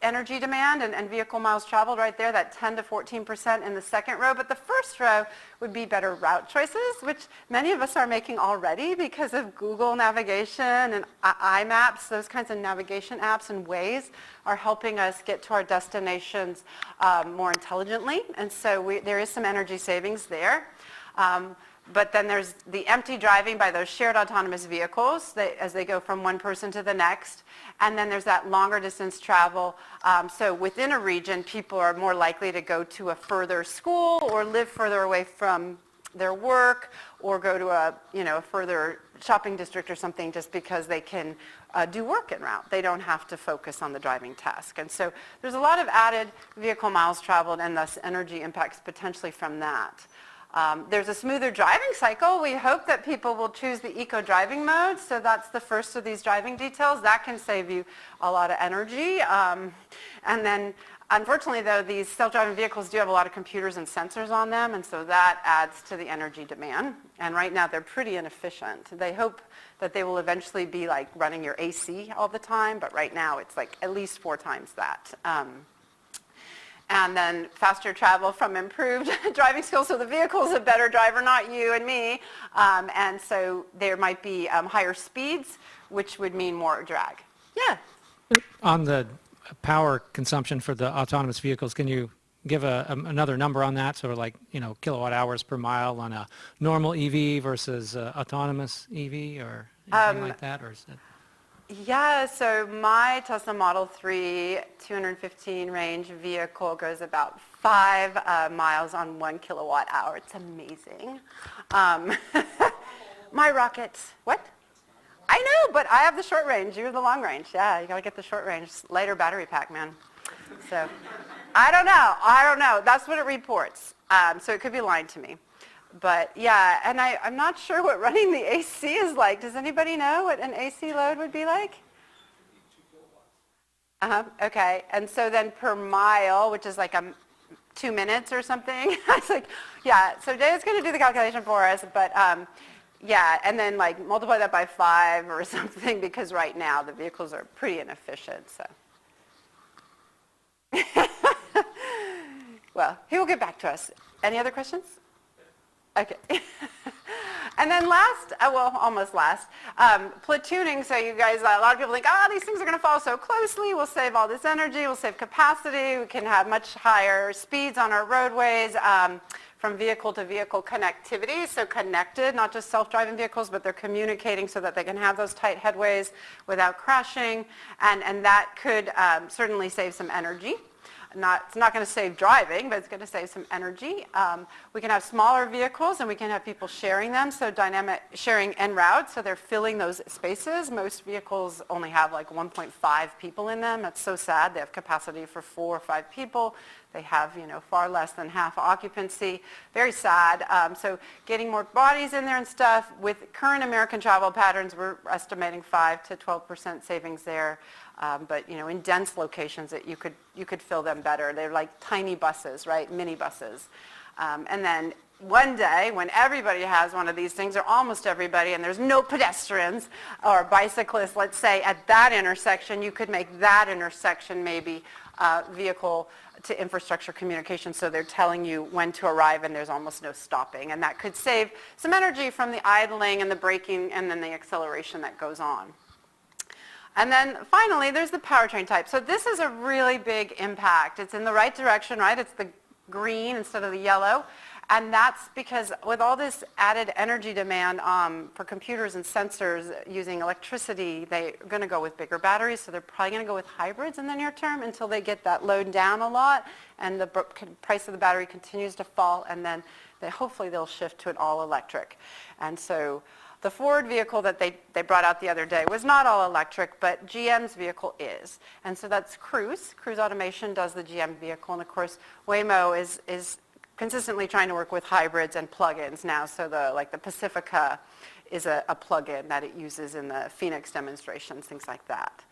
energy demand and vehicle miles traveled right there, that 10 to 14% in the second row. But the first row would be better route choices, which many of us are making already because of Google navigation and iMaps. Those kinds of navigation apps and Waze are helping us get to our destinations more intelligently. And so there is some energy savings there. But then there's the empty driving by those shared autonomous vehicles as they go from one person to the next. And then there's that longer distance travel. So within a region, people are more likely to go to a further school or live further away from their work or go to a further shopping district or something just because they can do work en route. They don't have to focus on the driving task. And so there's a lot of added vehicle miles traveled and thus energy impacts potentially from that. There's a smoother driving cycle. We hope that people will choose the eco driving mode. So that's the first of these driving details. That can save you a lot of energy. And then unfortunately, though, these self-driving vehicles do have a lot of computers and sensors on them. And so that adds to the energy demand. And right now, they're pretty inefficient. They hope that they will eventually be like running your AC all the time. But right now, it's like at least 4 times that. And then faster travel from improved driving skills. So the vehicle's a better driver, not you and me. And so there might be higher speeds, which would mean more drag. Yeah? On the power consumption for the autonomous vehicles, can you give another number on that? So like, kilowatt hours per mile on a normal EV versus autonomous EV or anything like that? Or is that... Yeah, so my Tesla Model 3 215 range vehicle goes about 5 miles on 1 kilowatt hour. It's amazing. My Rocket, what? I know, but I have the short range. You have the long range. Yeah, you got to get the short range. Lighter battery pack, man. So I don't know. That's what it reports. So it could be lying to me. But yeah, and I'm not sure what running the AC is like. Does anybody know what an AC load would be like? Okay, and so then per mile, which is like 2 minutes or something. I was like, yeah, so Jay's going to do the calculation for us, but yeah, and then like multiply that by 5 or something because right now the vehicles are pretty inefficient, so. Well, he will get back to us. Any other questions? Okay. And then last, almost last, platooning. So you guys, a lot of people think, these things are going to fall so closely. We'll save all this energy. We'll save capacity. We can have much higher speeds on our roadways from vehicle to vehicle connectivity. So connected, not just self-driving vehicles, but they're communicating so that they can have those tight headways without crashing. And that could certainly save some energy. It's not going to save driving, but it's going to save some energy. We can have smaller vehicles and we can have people sharing them, so dynamic sharing en route, so they're filling those spaces. Most vehicles only have like 1.5 people in them. That's so sad. They have capacity for 4 or 5 people. They have, far less than half occupancy. Very sad. So getting more bodies in there and stuff. With current American travel patterns, we're estimating 5 to 12% savings there. But in dense locations, you could fill them better. They're like tiny buses, right? Mini buses. And then one day, when everybody has one of these things, or almost everybody, and there's no pedestrians or bicyclists, let's say, at that intersection, you could make that intersection maybe vehicle to infrastructure communication, so they're telling you when to arrive and there's almost no stopping. And that could save some energy from the idling and the braking and then the acceleration that goes on. And then finally, there's the powertrain type. So this is a really big impact. It's in the right direction, right? It's the green instead of the yellow. And that's because with all this added energy demand for computers and sensors using electricity, they're going to go with bigger batteries. So they're probably going to go with hybrids in the near term until they get that load down a lot and the price of the battery continues to fall. And then hopefully they'll shift to an all-electric. And so the Ford vehicle that they brought out the other day was not all electric, but GM's vehicle is. And so that's Cruise. Cruise Automation does the GM vehicle. And of course, Waymo is consistently trying to work with hybrids and plug-ins now. So the Pacifica is a plug-in that it uses in the Phoenix demonstrations, things like that.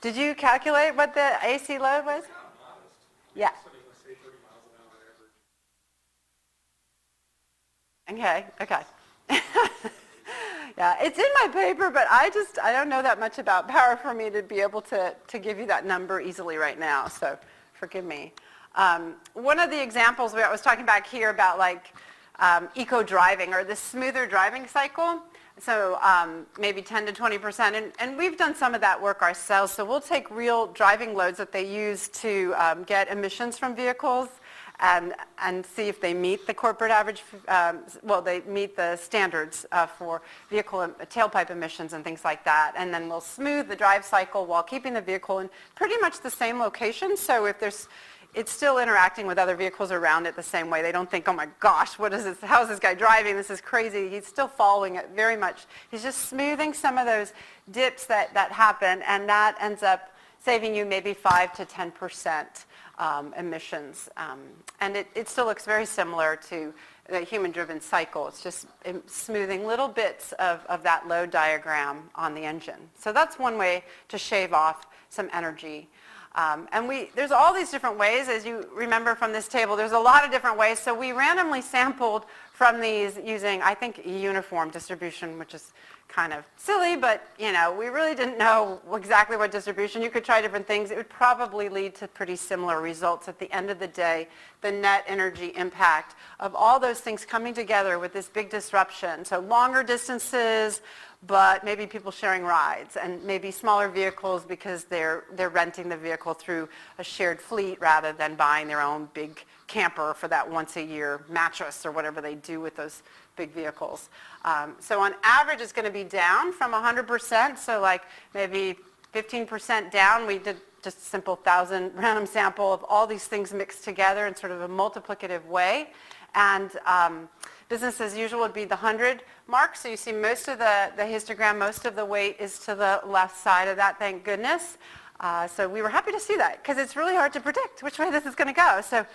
Did you calculate what the AC load was? It's kind of modest. Yeah. Something like say 30 miles an hour average. Okay. Yeah, it's in my paper, but I don't know that much about power for me to be able to give you that number easily right now, so forgive me. One of the examples I was talking back here about eco-driving or the smoother driving cycle, so maybe 10 to 20%, and we've done some of that work ourselves, so we'll take real driving loads that they use to get emissions from vehicles and see if they meet the corporate average, they meet the standards for vehicle tailpipe emissions and things like that. And then we'll smooth the drive cycle while keeping the vehicle in pretty much the same location. So if it's still interacting with other vehicles around it the same way. They don't think, oh my gosh, what is this? How is this guy driving? This is crazy. He's still following it very much. He's just smoothing some of those dips that happen, and that ends up saving you maybe 5 to 10%. Emissions. And it still looks very similar to the human-driven cycle. It's just smoothing little bits of that load diagram on the engine. So that's one way to shave off some energy. And there's all these different ways. As you remember from this table, there's a lot of different ways. So we randomly sampled from these using, I think, uniform distribution, which is kind of silly, but we really didn't know exactly what distribution. You could try different things. It would probably lead to pretty similar results. At the end of the day, the net energy impact of all those things coming together with this big disruption. So longer distances, but maybe people sharing rides, and maybe smaller vehicles because they're renting the vehicle through a shared fleet rather than buying their own big camper for that once a year mattress or whatever they do with those big vehicles. So on average, it's going to be down from 100%, so like maybe 15% down. We did just a simple 1,000 random sample of all these things mixed together in sort of a multiplicative way. And business as usual would be the 100 mark. So you see most of the histogram, most of the weight is to the left side of that, thank goodness. So we were happy to see that because it's really hard to predict which way this is going to go. So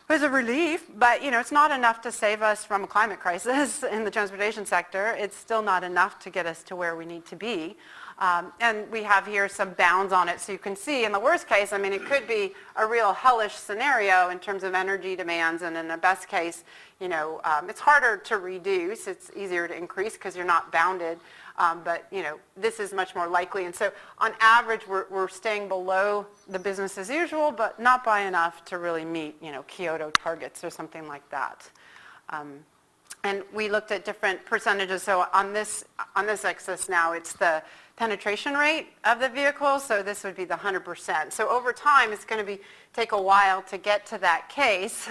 it was a relief, but it's not enough to save us from a climate crisis in the transportation sector. It's still not enough to get us to where we need to be. And we have here some bounds on it, so you can see in the worst case, it could be a real hellish scenario in terms of energy demands, and in the best case, it's harder to reduce. It's easier to increase because you're not bounded. But this is much more likely, and so on average we're staying below the business as usual, but not by enough to really meet Kyoto targets or something like that. And we looked at different percentages. So on this axis now, it's the penetration rate of the vehicle. So this would be the 100%. So over time, it's going to take a while to get to that case.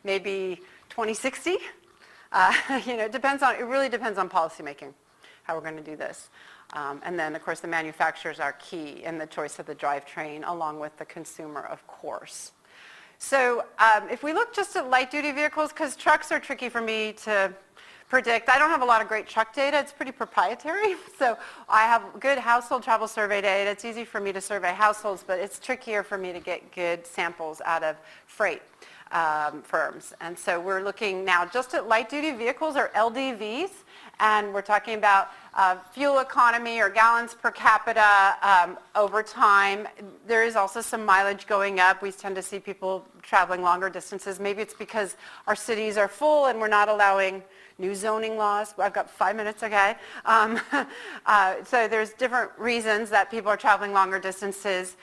Maybe 2060. It really depends on policymaking, how we're going to do this. And then, of course, the manufacturers are key in the choice of the drivetrain, along with the consumer, of course. So if we look just at light-duty vehicles, because trucks are tricky for me to predict. I don't have a lot of great truck data. It's pretty proprietary. So I have good household travel survey data. It's easy for me to survey households, but it's trickier for me to get good samples out of freight firms. And so we're looking now just at light-duty vehicles, or LDVs, and we're talking about fuel economy or gallons per capita over time. There is also some mileage going up. We tend to see people traveling longer distances. Maybe it's because our cities are full and we're not allowing new zoning laws. I've got 5 minutes, okay? So there's different reasons that people are traveling longer distances.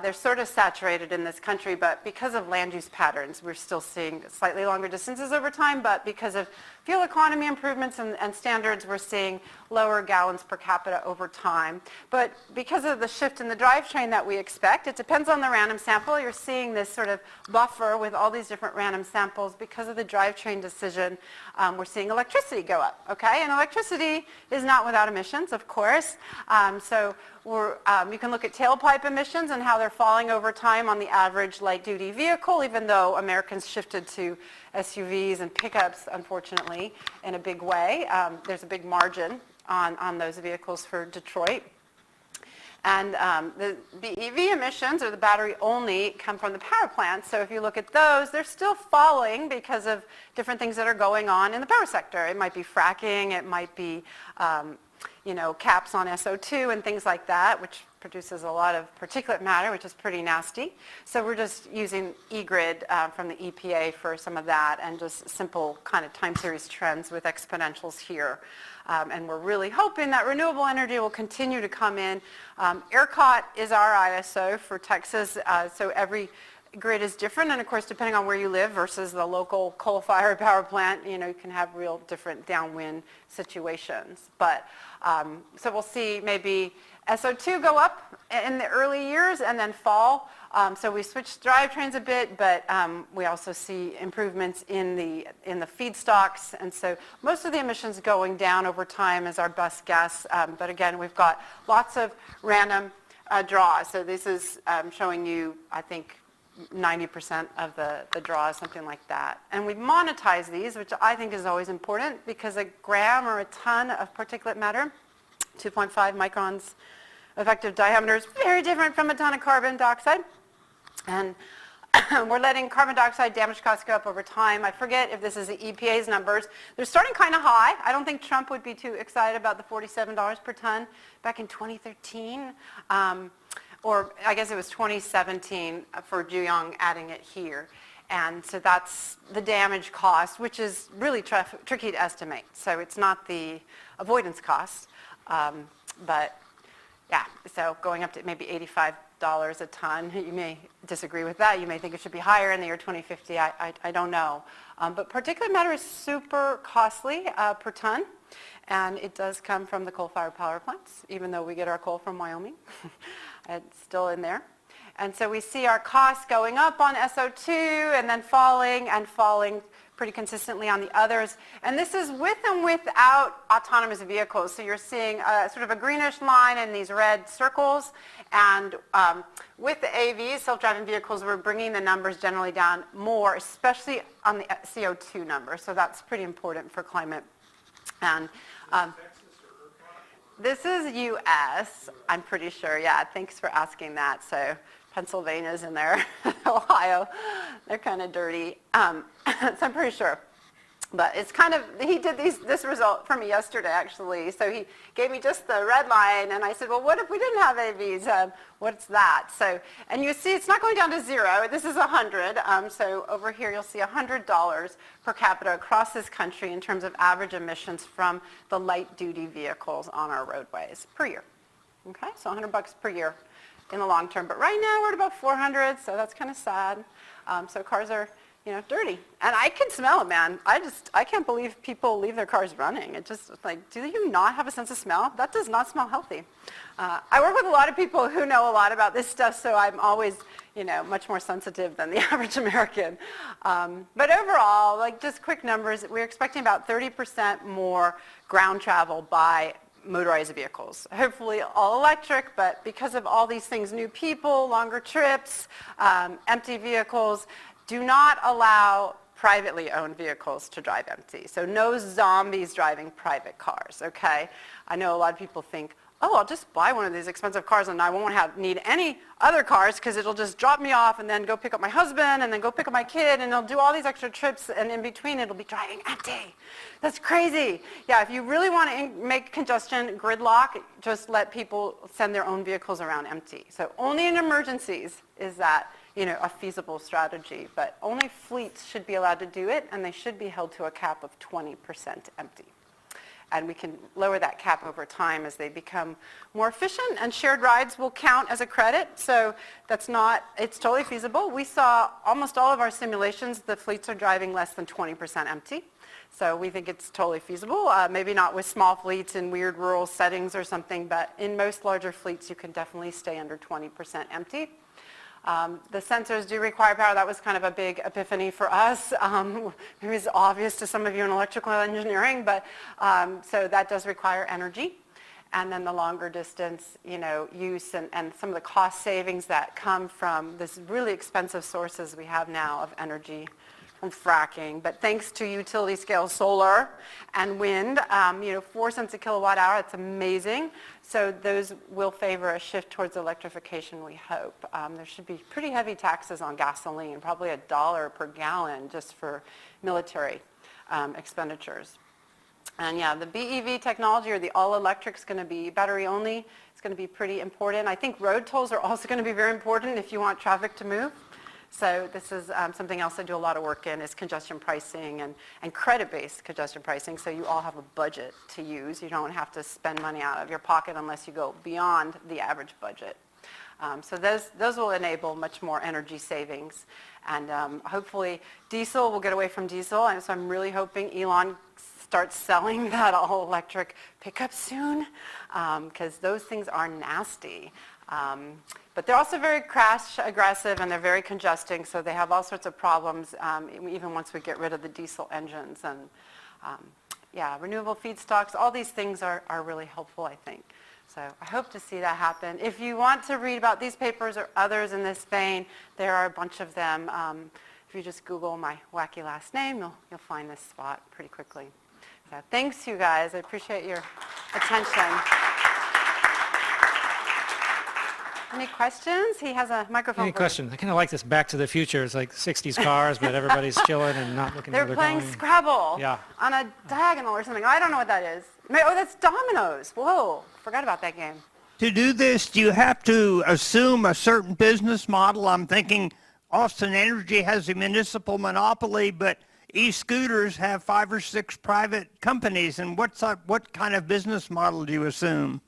They're sort of saturated in this country, but because of land use patterns, we're still seeing slightly longer distances over time, but because of fuel economy improvements and standards standards, we're seeing lower gallons per capita over time. But because of the shift in the drivetrain that we expect, it depends on the random sample. You're seeing this sort of buffer with all these different random samples. Because of the drivetrain decision, we're seeing electricity go up, okay? And electricity is not without emissions, of course. So you can look at tailpipe emissions and how they're falling over time on the average light-duty vehicle, even though Americans shifted to SUVs and pickups, unfortunately, in a big way. There's a big margin on those vehicles for Detroit. And the BEV emissions, or the battery only, come from the power plants. So if you look at those, they're still falling because of different things that are going on in the power sector. It might be fracking, it might be caps on SO2 and things like that, which produces a lot of particulate matter, which is pretty nasty. So we're just using eGrid from the EPA for some of that, and just simple kind of time series trends with exponentials here. And we're really hoping that renewable energy will continue to come in. ERCOT is our ISO for Texas, so every grid is different, and of course depending on where you live versus the local coal-fired power plant, you can have real different downwind situations. But so we'll see maybe SO2 go up in the early years and then fall. So we switched drivetrains a bit, but we also see improvements in the feedstocks, and so most of the emissions going down over time is our best guess. But again, we've got lots of random draws. So this is showing you, I think, 90% of the draws, something like that. And we monetize these, which I think is always important, because a gram or a ton of particulate matter, 2.5 microns effective diameter, is very different from a ton of carbon dioxide. And we're letting carbon dioxide damage costs go up over time. I forget if this is the EPA's numbers. They're starting kind of high. I don't think Trump would be too excited about the $47 per ton back in 2013. Or I guess it was 2017 for Juyong adding it here. And so that's the damage cost, which is really tricky to estimate. So it's not the avoidance cost. But yeah, so going up to maybe $85 a ton. You may disagree with that. You may think it should be higher in the year 2050. I don't know. But particulate matter is super costly per ton. And it does come from the coal-fired power plants, even though we get our coal from Wyoming. It's still in there. And so we see our costs going up on SO2 and then falling pretty consistently on the others. And this is with and without autonomous vehicles. So you're seeing sort of a greenish line in these red circles. And with the AVs, self-driving vehicles, we're bringing the numbers generally down more, especially on the CO2 number. So that's pretty important for climate. And this is U.S., I'm pretty sure. Yeah, thanks for asking that. So Pennsylvania's in there, Ohio, they're kind of dirty. So I'm pretty sure. But it's kind of, he did this result for me yesterday, actually. So he gave me just the red line, and I said, well, what if we didn't have AVs? What's that? So, and you see it's not going down to zero. This is 100. So over here you'll see $100 per capita across this country in terms of average emissions from the light-duty vehicles on our roadways per year. Okay, so $100 per year in the long term. But right now we're at about 400, so that's kind of sad. So cars are, dirty. And I can smell it, man. I can't believe people leave their cars running. It just, like, do you not have a sense of smell? That does not smell healthy. I work with a lot of people who know a lot about this stuff, so I'm always, much more sensitive than the average American. But overall, like, just quick numbers, we're expecting about 30% more ground travel by motorized vehicles. Hopefully all electric, but because of all these things, new people, longer trips, empty vehicles, do not allow privately owned vehicles to drive empty. So no zombies driving private cars, okay? I know a lot of people think, oh, I'll just buy one of these expensive cars and I won't need any other cars because it'll just drop me off and then go pick up my husband and then go pick up my kid and they'll do all these extra trips and in between it'll be driving empty. That's crazy. Yeah, if you really want to make congestion gridlock, just let people send their own vehicles around empty. So only in emergencies is that a feasible strategy, but only fleets should be allowed to do it, and they should be held to a cap of 20% empty. and we can lower that cap over time as they become more efficient, and shared rides will count as a credit. So it's totally feasible. We saw almost all of our simulations, the fleets are driving less than 20% empty. So we think it's totally feasible. Maybe not with small fleets in weird rural settings or something, but in most larger fleets, you can definitely stay under 20% empty. The sensors do require power. That was kind of a big epiphany for us. It was obvious to some of you in electrical engineering, but so that does require energy. And then the longer distance, use and some of the cost savings that come from this really expensive sources we have now of energy from fracking. But thanks to utility scale solar and wind, 4 cents a kilowatt hour, that's amazing. So those will favor a shift towards electrification, we hope. There should be pretty heavy taxes on gasoline, probably $1 per gallon just for military expenditures. And yeah, the BEV technology, or the all-electric, is going to be battery only. It's going to be pretty important. I think road tolls are also going to be very important if you want traffic to move. So this is something else I do a lot of work in, is congestion pricing and credit-based congestion pricing. So you all have a budget to use. You don't have to spend money out of your pocket unless you go beyond the average budget. So those will enable much more energy savings. And hopefully diesel, will get away from diesel. And so I'm really hoping Elon starts selling that all-electric pickup soon, because those things are nasty. But they're also very crash aggressive, and they're very congesting, so they have all sorts of problems even once we get rid of the diesel engines. And renewable feedstocks, all these things are really helpful, I think. So I hope to see that happen. If you want to read about these papers or others in this vein, there are a bunch of them. If you just Google my wacky last name, you'll find this spot pretty quickly. So thanks, you guys. I appreciate your attention. Any questions? He has a microphone. Any questions? I kind of like this Back to the Future. It's like 60s cars, but everybody's chilling and not looking where They're they're playing going. Scrabble Yeah. on a diagonal or something. I don't know what that is. Oh, that's dominoes. Whoa, forgot about that game. To do this, do you have to assume a certain business model? I'm thinking Austin Energy has a municipal monopoly, but e-scooters have 5 or 6 private companies. And what kind of business model do you assume?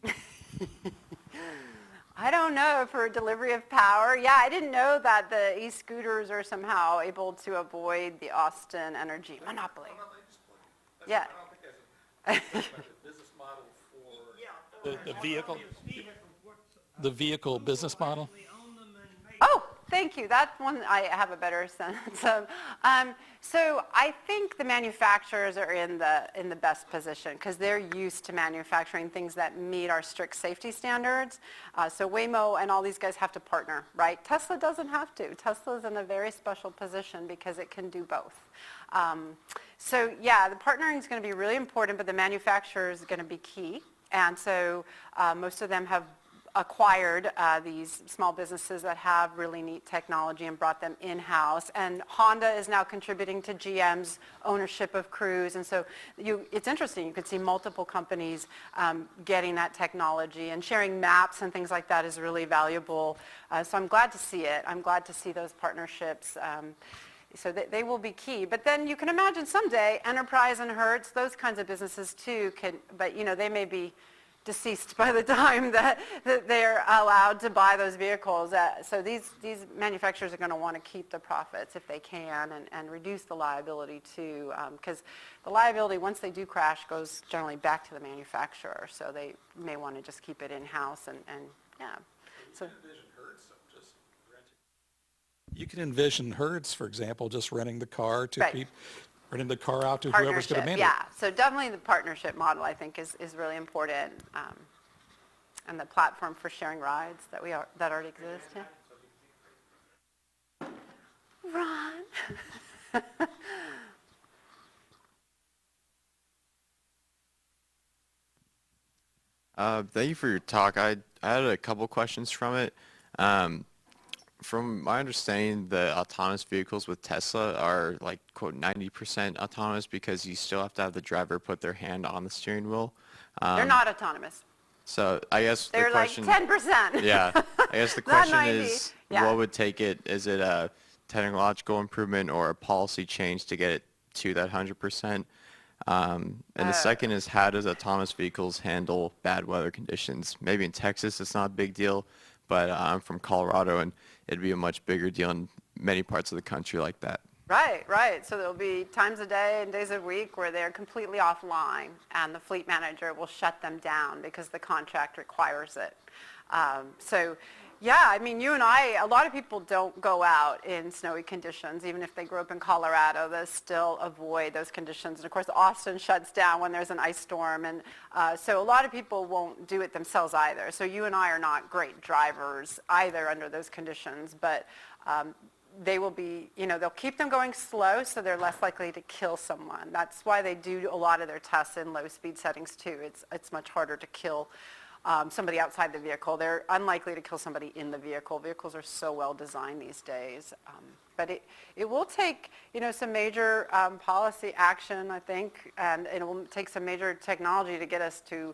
I don't know, for delivery of power. Yeah, I didn't know that the e-scooters are somehow able to avoid the Austin Energy monopoly. Yeah. I don't think that's a business model for the vehicle business model? Oh, thank you. That one I have a better sense of. So I think the manufacturers are in the best position because they're used to manufacturing things that meet our strict safety standards. So Waymo and all these guys have to partner, right? Tesla doesn't have to. Tesla's in a very special position because it can do both. So yeah, the partnering is going to be really important, but the manufacturer is going to be key. And so most of them have acquired these small businesses that have really neat technology and brought them in-house. And Honda is now contributing to GM's ownership of Cruise. And so it's interesting. You could see multiple companies getting that technology, and sharing maps and things like that is really valuable. So I'm glad to see it. I'm glad to see those partnerships. So they will be key. But then you can imagine someday Enterprise and Hertz, those kinds of businesses too, but they may be deceased by the time that they're allowed to buy those vehicles. So these manufacturers are going to want to keep the profits if they can, and reduce the liability too, because the liability, once they do crash, goes generally back to the manufacturer. So they may want to just keep it in-house and yeah. So. You can envision Hertz, for example, just renting the car to Right. renting the car out to whoever's going to manage it. Yeah, so definitely the partnership model, I think, is really important, and the platform for sharing rides that already exists. Yeah. Ron. Thank you for your talk. I had a couple questions from it. From my understanding, the autonomous vehicles with Tesla are like, quote, 90% autonomous because you still have to have the driver put their hand on the steering wheel. They're not autonomous. So I guess the They're like question... 10%. Yeah. I guess the Not question 90. is, Yeah. what would take it? Is it a technological improvement or a policy change to get it to that 100%? And the second is, how does autonomous vehicles handle bad weather conditions? Maybe in Texas it's not a big deal, but I'm from Colorado and it'd be a much bigger deal in many parts of the country like that. Right, right. So there'll be times a day and days a week where they're completely offline, and the fleet manager will shut them down because the contract requires it. So, yeah, I mean, you and I, a lot of people don't go out in snowy conditions. Even if they grew up in Colorado, they still avoid those conditions. And of course, Austin shuts down when there's an ice storm. And so a lot of people won't do it themselves either. So you and I are not great drivers either under those conditions. But they will be, they'll keep them going slow so they're less likely to kill someone. That's why they do a lot of their tests in low speed settings too. It's much harder to kill somebody outside the vehicle. They're unlikely to kill somebody in the vehicle. Vehicles are so well designed these days. But it will take, some major policy action, I think, and it will take some major technology to get us to,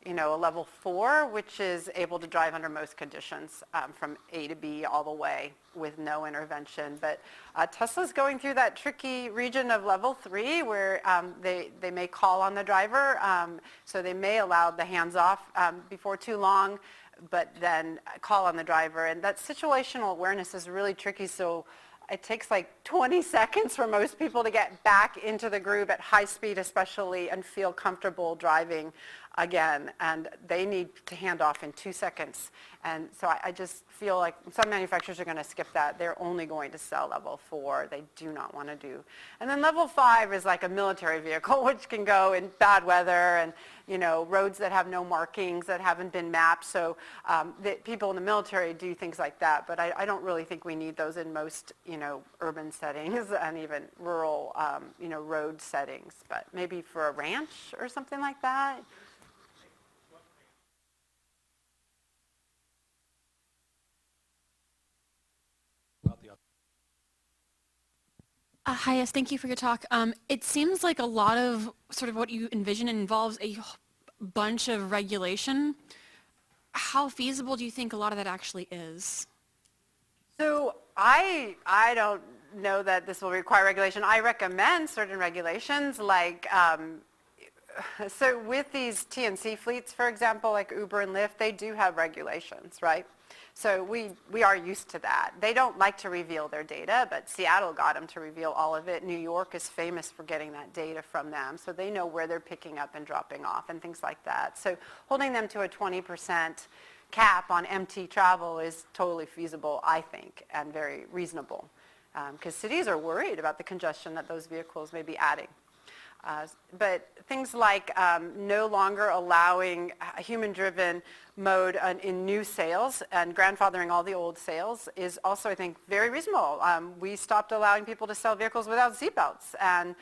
a level 4, which is able to drive under most conditions from A to B all the way with no intervention. But Tesla's going through that tricky region of level 3 where they may call on the driver. So they may allow the hands off before too long, but then call on the driver. And that situational awareness is really tricky. So it takes like 20 seconds for most people to get back into the groove at high speed especially and feel comfortable driving again, and they need to hand off in 2 seconds. And so I just feel like some manufacturers are going to skip that. They're only going to sell level 4. They do not want to do. And then level 5 is like a military vehicle, which can go in bad weather and, roads that have no markings that haven't been mapped. So people in the military do things like that, but I don't really think we need those in most, urban settings and even rural, road settings. But maybe for a ranch or something like that. Hi, yes, thank you for your talk. It seems like a lot of sort of what you envision involves a bunch of regulation. How feasible do you think a lot of that actually is? So I don't know that this will require regulation. I recommend certain regulations like, so with these TNC fleets, for example, like Uber and Lyft, they do have regulations, right? So we are used to that. They don't like to reveal their data, but Seattle got them to reveal all of it. New York is famous for getting that data from them, so they know where they're picking up and dropping off and things like that. So holding them to a 20% cap on MT travel is totally feasible, I think, and very reasonable, because cities are worried about the congestion that those vehicles may be adding. But things like no longer allowing a human-driven mode in new sales and grandfathering all the old sales is also, I think, very reasonable. We stopped allowing people to sell vehicles without seatbelts, and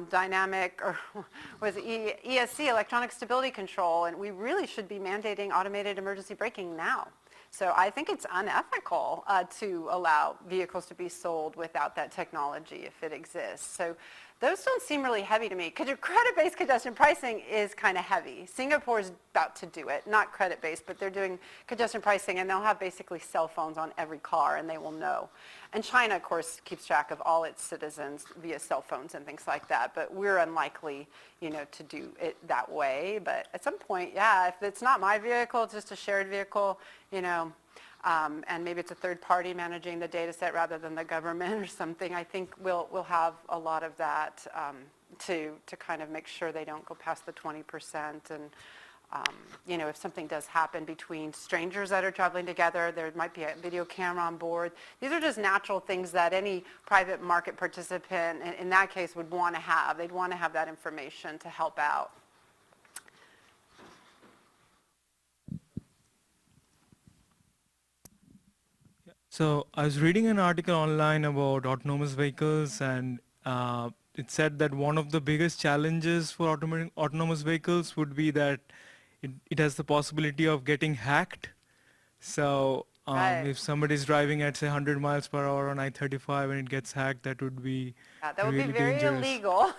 dynamic, or was ESC, electronic stability control, and we really should be mandating automated emergency braking now. So I think it's unethical to allow vehicles to be sold without that technology if it exists. So those don't seem really heavy to me. Credit-based congestion pricing is kind of heavy. Singapore's about to do it, not credit-based, but they're doing congestion pricing, and they'll have basically cell phones on every car, and they will know. And China, of course, keeps track of all its citizens via cell phones and things like that, but we're unlikely, to do it that way. But at some point, yeah, if it's not my vehicle, it's just a shared vehicle, and maybe it's a third party managing the data set rather than the government or something, I think we'll have a lot of that to kind of make sure they don't go past the 20%. And, if something does happen between strangers that are traveling together, there might be a video camera on board. These are just natural things that any private market participant, in that case, would want to have. They'd want to have that information to help out. So I was reading an article online about autonomous vehicles, and it said that one of the biggest challenges for autonomous vehicles would be that it has the possibility of getting hacked. So Right. if somebody's driving at, say, 100 miles per hour on I-35 and it gets hacked, that would be That would really be very dangerous. illegal.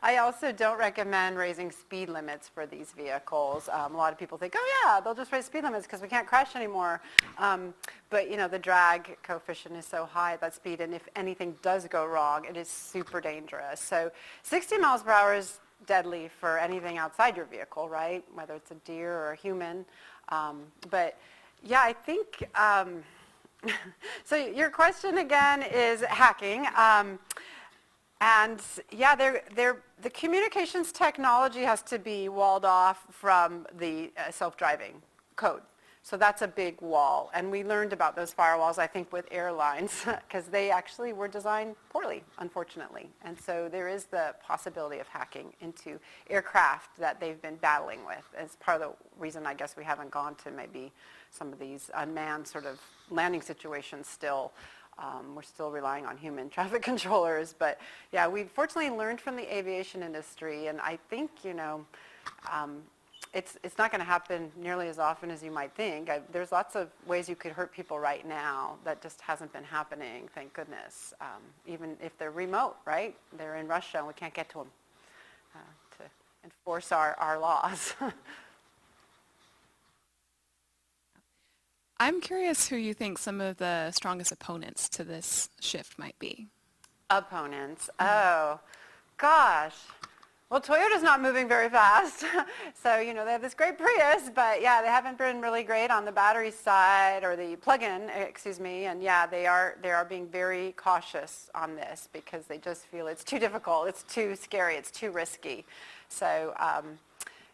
I also don't recommend raising speed limits for these vehicles. A lot of people think, oh yeah, they'll just raise speed limits because we can't crash anymore. But the drag coefficient is so high at that speed, and if anything does go wrong, it is super dangerous. So 60 miles per hour is deadly for anything outside your vehicle, right? Whether it's a deer or a human. But yeah, I think, so your question again is hacking. And yeah, the communications technology has to be walled off from the self-driving code. So that's a big wall. And we learned about those firewalls, I think, with airlines, because they actually were designed poorly, unfortunately. And so there is the possibility of hacking into aircraft that they've been battling with. As part of the reason, I guess, we haven't gone to maybe some of these unmanned sort of landing situations still. We're still relying on human traffic controllers. But yeah, we've fortunately learned from the aviation industry. And I think, it's not going to happen nearly as often as you might think. There's lots of ways you could hurt people right now that just hasn't been happening, thank goodness. Even if they're remote, right? They're in Russia and we can't get to them to enforce our laws. I'm curious who you think some of the strongest opponents to this shift might be. Opponents. Oh, gosh. Well, Toyota's not moving very fast. So, they have this great Prius, but yeah, they haven't been really great on the battery side or the plug-in, excuse me. And yeah, they are being very cautious on this because they just feel it's too difficult, it's too scary, it's too risky. So,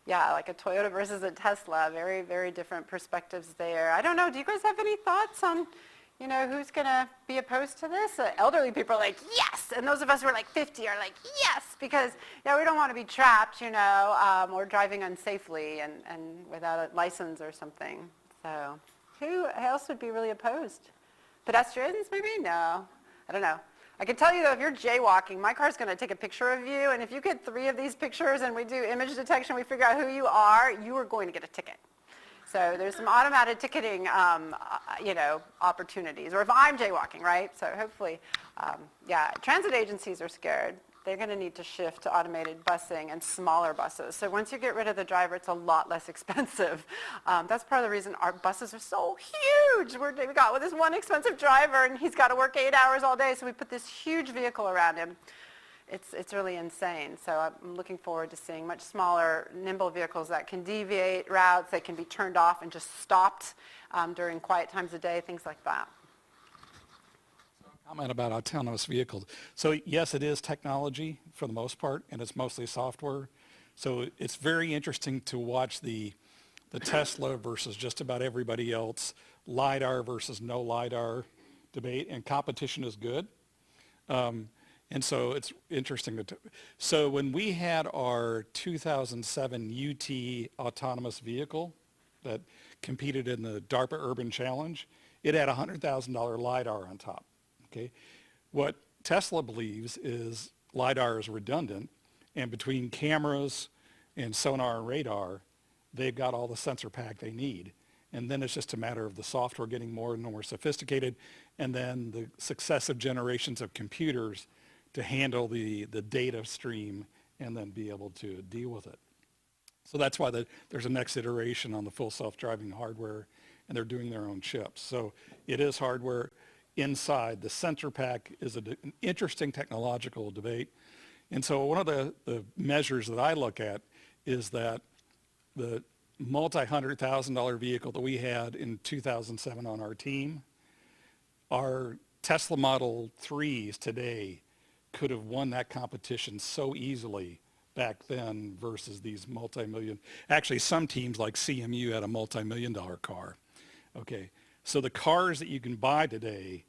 yeah, like a Toyota versus a Tesla, very, very different perspectives there. I don't know, do you guys have any thoughts on, who's going to be opposed to this? Elderly people are like, yes! And those of us who are like 50 are like, yes! Because, we don't want to be trapped, or driving unsafely and without a license or something. So who else would be really opposed? Pedestrians, maybe? No. I don't know. I can tell you, though, if you're jaywalking, my car's going to take a picture of you, and if you get 3 of these pictures and we do image detection, we figure out who you are going to get a ticket. So there's some automated ticketing, opportunities. Or if I'm jaywalking, right? So hopefully, transit agencies are scared. They're going to need to shift to automated busing and smaller buses. So once you get rid of the driver, it's a lot less expensive. That's part of the reason our buses are so huge. We got with this one expensive driver, and he's got to work 8 hours all day. So we put this huge vehicle around him. It's really insane. So I'm looking forward to seeing much smaller, nimble vehicles that can deviate routes, they can be turned off and just stopped during quiet times of day, things like that. Comment about autonomous vehicles. So yes, it is technology for the most part, and it's mostly software. So it's very interesting to watch the Tesla versus just about everybody else, LiDAR versus no LiDAR debate, and competition is good. And so it's interesting. So when we had our 2007 UT autonomous vehicle that competed in the DARPA Urban Challenge, it had a $100,000 LiDAR on top. Okay, what Tesla believes is LiDAR is redundant, and between cameras and sonar and radar, they've got all the sensor pack they need. And then it's just a matter of the software getting more and more sophisticated, and then the successive generations of computers to handle the data stream and then be able to deal with it. So that's why there's a next iteration on the full self-driving hardware, and they're doing their own chips. So it is hardware inside. The sensor pack is an interesting technological debate. And so one of the measures that I look at is that the multi-$100,000 vehicle that we had in 2007 on our team, our Tesla Model 3s today could have won that competition so easily back then versus these multi-million. Actually, some teams like CMU had a multi-million-dollar car. Okay, so the cars that you can buy today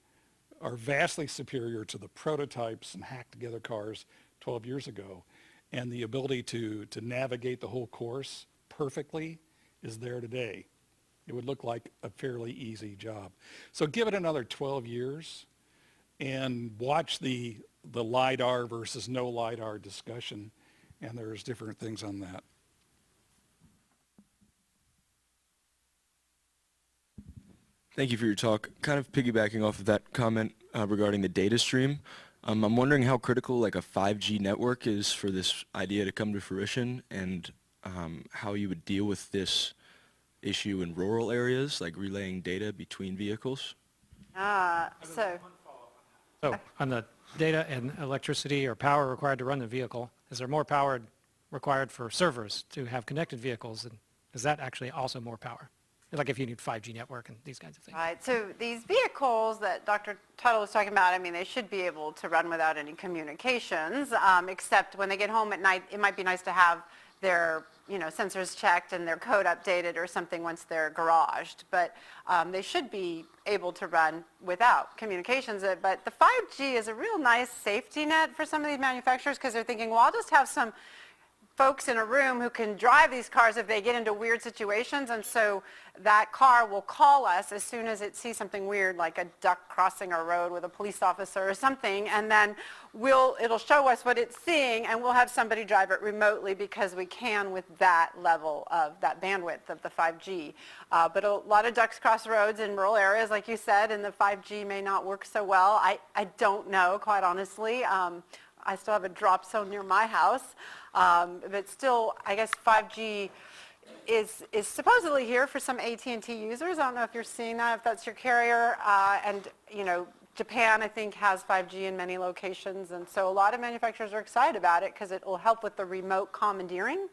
are vastly superior to the prototypes and hacked-together cars 12 years ago. And the ability to navigate the whole course perfectly is there today. It would look like a fairly easy job. So give it another 12 years and watch the LiDAR versus no LiDAR discussion, and there's different things on that. Thank you for your talk. Kind of piggybacking off of that comment regarding the data stream, I'm wondering how critical like a 5G network is for this idea to come to fruition, and how you would deal with this issue in rural areas, like relaying data between vehicles. So on the data and electricity or power required to run the vehicle, is there more power required for servers to have connected vehicles, and is that actually also more power? Like if you need 5G network and these kinds of things. Right, so these vehicles that Dr. Tuttle was talking about, I mean, they should be able to run without any communications, except when they get home at night, it might be nice to have their, sensors checked and their code updated or something once they're garaged. But they should be able to run without communications. But the 5G is a real nice safety net for some of these manufacturers because they're thinking, well, I'll just have some folks in a room who can drive these cars if they get into weird situations, and so that car will call us as soon as it sees something weird, like a duck crossing a road with a police officer or something, and then it'll show us what it's seeing, and we'll have somebody drive it remotely because we can with that level of that bandwidth of the 5G. But a lot of ducks cross roads in rural areas, like you said, and the 5G may not work so well. I don't know, quite honestly. I still have a drop zone near my house. But still, I guess 5G is supposedly here for some AT&T users. I don't know if you're seeing that, if that's your carrier. And, Japan, I think, has 5G in many locations. And so a lot of manufacturers are excited about it because it will help with the remote commandeering.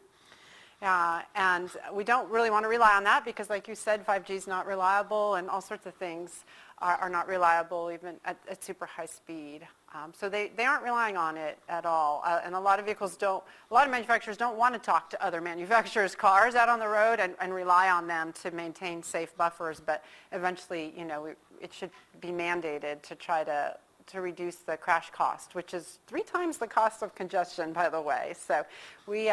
And we don't really want to rely on that because, like you said, 5G is not reliable and all sorts of things are not reliable even at super high speed. So they aren't relying on it at all. And a lot of manufacturers don't want to talk to other manufacturers' cars out on the road and rely on them to maintain safe buffers. But eventually, it should be mandated to try to reduce the crash cost, which is 3 times the cost of congestion, by the way. So we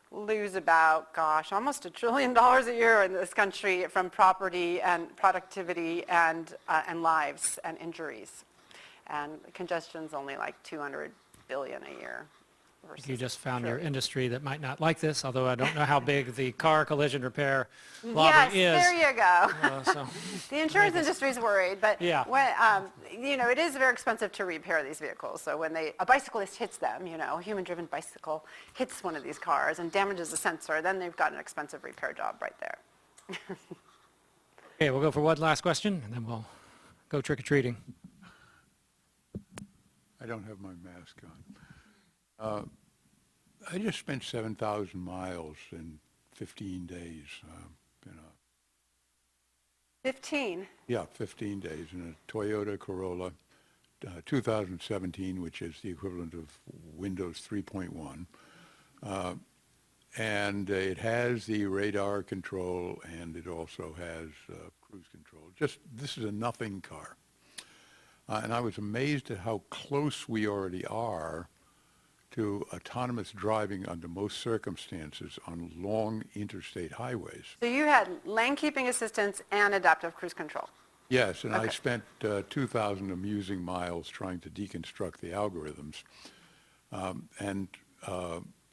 lose about, almost $1 trillion a year in this country from property and productivity and lives and injuries. And congestion's only like 200 billion a year. You just found your industry that might not like this, although I don't know how big the car collision repair lobby is. Yes, there you go. The insurance industry is worried, but yeah. When, it is very expensive to repair these vehicles. So when a bicyclist hits them, a human-driven bicycle hits one of these cars and damages a sensor, then they've got an expensive repair job right there. Okay, we'll go for one last question, and then we'll go trick-or-treating. I don't have my mask on. I just spent 7,000 miles in 15 days. 15? Yeah, 15 days in a Toyota Corolla 2017, which is the equivalent of Windows 3.1. And it has the radar control, and it also has cruise control. This is a nothing car. And I was amazed at how close we already are to autonomous driving under most circumstances on long interstate highways. So you had lane keeping assistance and adaptive cruise control? Yes, and okay. I spent 2,000 amusing miles trying to deconstruct the algorithms. And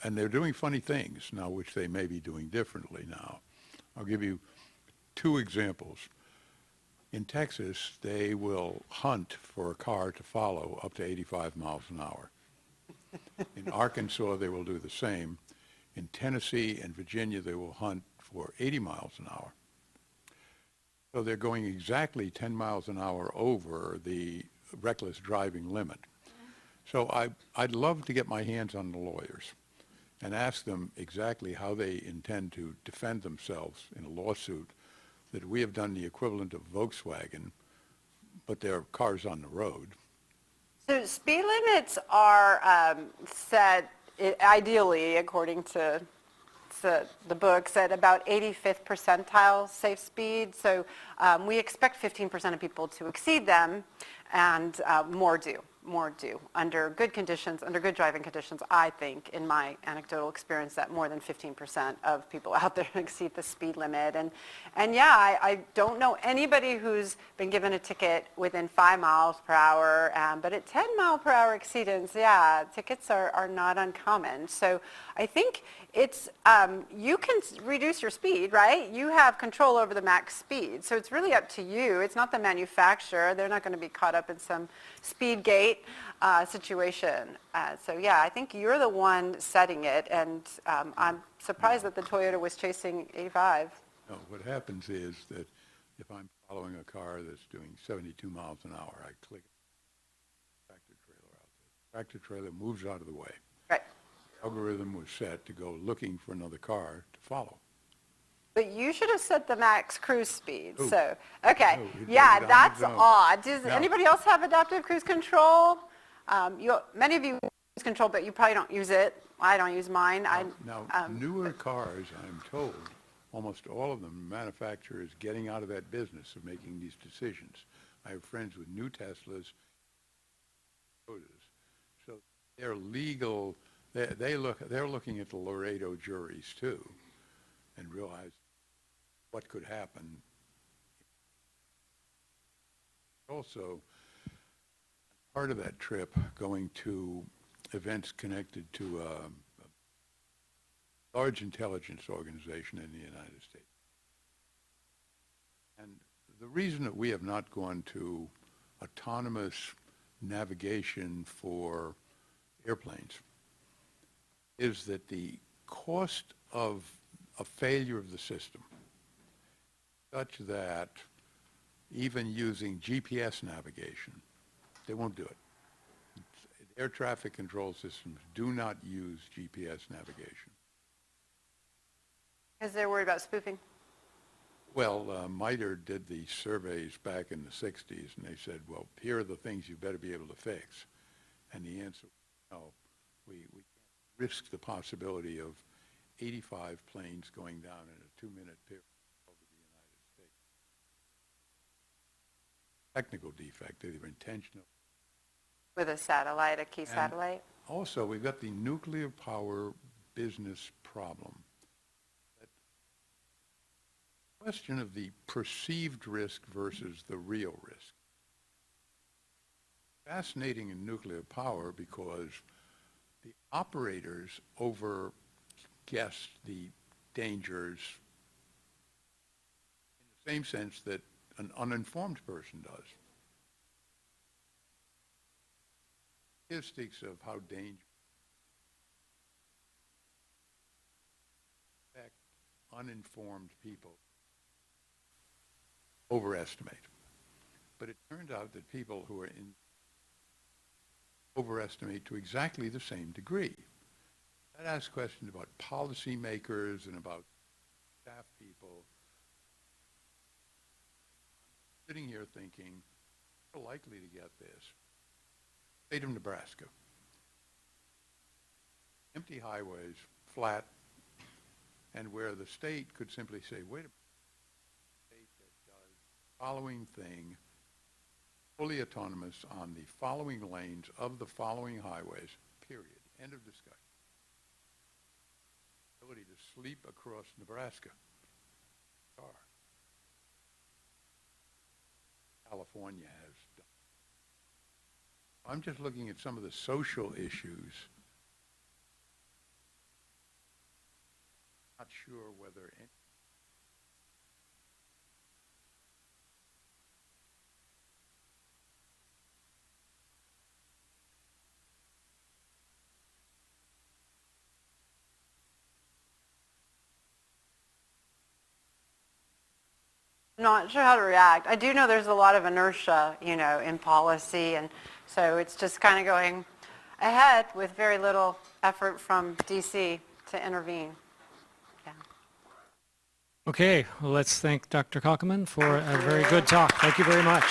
they're doing funny things now, which they may be doing differently now. I'll give you 2 examples. In Texas, they will hunt for a car to follow up to 85 miles an hour. In Arkansas, they will do the same. In Tennessee and Virginia, they will hunt for 80 miles an hour. So they're going exactly 10 miles an hour over the reckless driving limit. So I'd love to get my hands on the lawyers and ask them exactly how they intend to defend themselves in a lawsuit that we have done the equivalent of Volkswagen, but there are cars on the road. So speed limits are set ideally, according to the books, at about 85th percentile safe speed. So we expect 15% of people to exceed them, and more do under good conditions, under good driving conditions. I think, in my anecdotal experience, that more than 15% of people out there exceed the speed limit. And yeah, I don't know anybody who's been given a ticket within 5 miles per hour, but at 10 mile per hour exceedance, yeah, tickets are not uncommon. So I think it's, you can reduce your speed, right? You have control over the max speed. So it's really up to you. It's not the manufacturer. They're not going to be caught up in some speed gate situation. So yeah, I think you're the one setting it, and I'm surprised that the Toyota was chasing 85. No, what happens is that if I'm following a car that's doing 72 miles an hour, I click tractor trailer out there. Tractor trailer moves out of the way. Right. algorithm was set to go looking for another car to follow. But you should have set the max cruise speed, Oh. so, okay. No, it Yeah, does it on that's its own. odd. Does No. anybody else have adaptive cruise control? Many of you use cruise control, but you probably don't use it. I don't use mine. Now, newer cars, I'm told, almost all of them, manufacturers getting out of that business of making these decisions. I have friends with new Teslas, so they're legal. They're looking at the Laredo juries too, and realize what could happen. Also, part of that trip, going to events connected to a large intelligence organization in the United States. And the reason that we have not gone to autonomous navigation for airplanes is that the cost of a failure of the system, such that even using GPS navigation, they won't do it. Air traffic control systems do not use GPS navigation. Because they're worried about spoofing. Well, MITRE did the surveys back in the 60s, and they said, well, here are the things you better be able to fix. And the answer, no, we can't risk the possibility of 85 planes going down in a 2-minute period over the United States. Technical defect, either intentional. With a satellite, a key satellite. Also, we've got the nuclear power business problem. The question of the perceived risk versus the real risk. Fascinating in nuclear power because the operators over-guess the dangers in the same sense that an uninformed person does. Statistics of how dangerous affect uninformed people overestimate. But it turns out that people who are overestimate to exactly the same degree. That asks questions about policymakers and about staff people. Sitting here thinking, we're likely to get this. State of Nebraska. Empty highways, flat, and where the state could simply say, wait a minute, state that does the following thing, fully autonomous on the following lanes of the following highways, period. End of discussion. Ability to sleep across Nebraska. California has done. I'm just looking at some of the social issues. Not sure whether any Not sure how to react. I do know there's a lot of inertia, in policy, and so it's just kind of going ahead with very little effort from DC to intervene. Yeah. Okay, well, let's thank Dr. Kockelman for a very good talk. Thank you very much.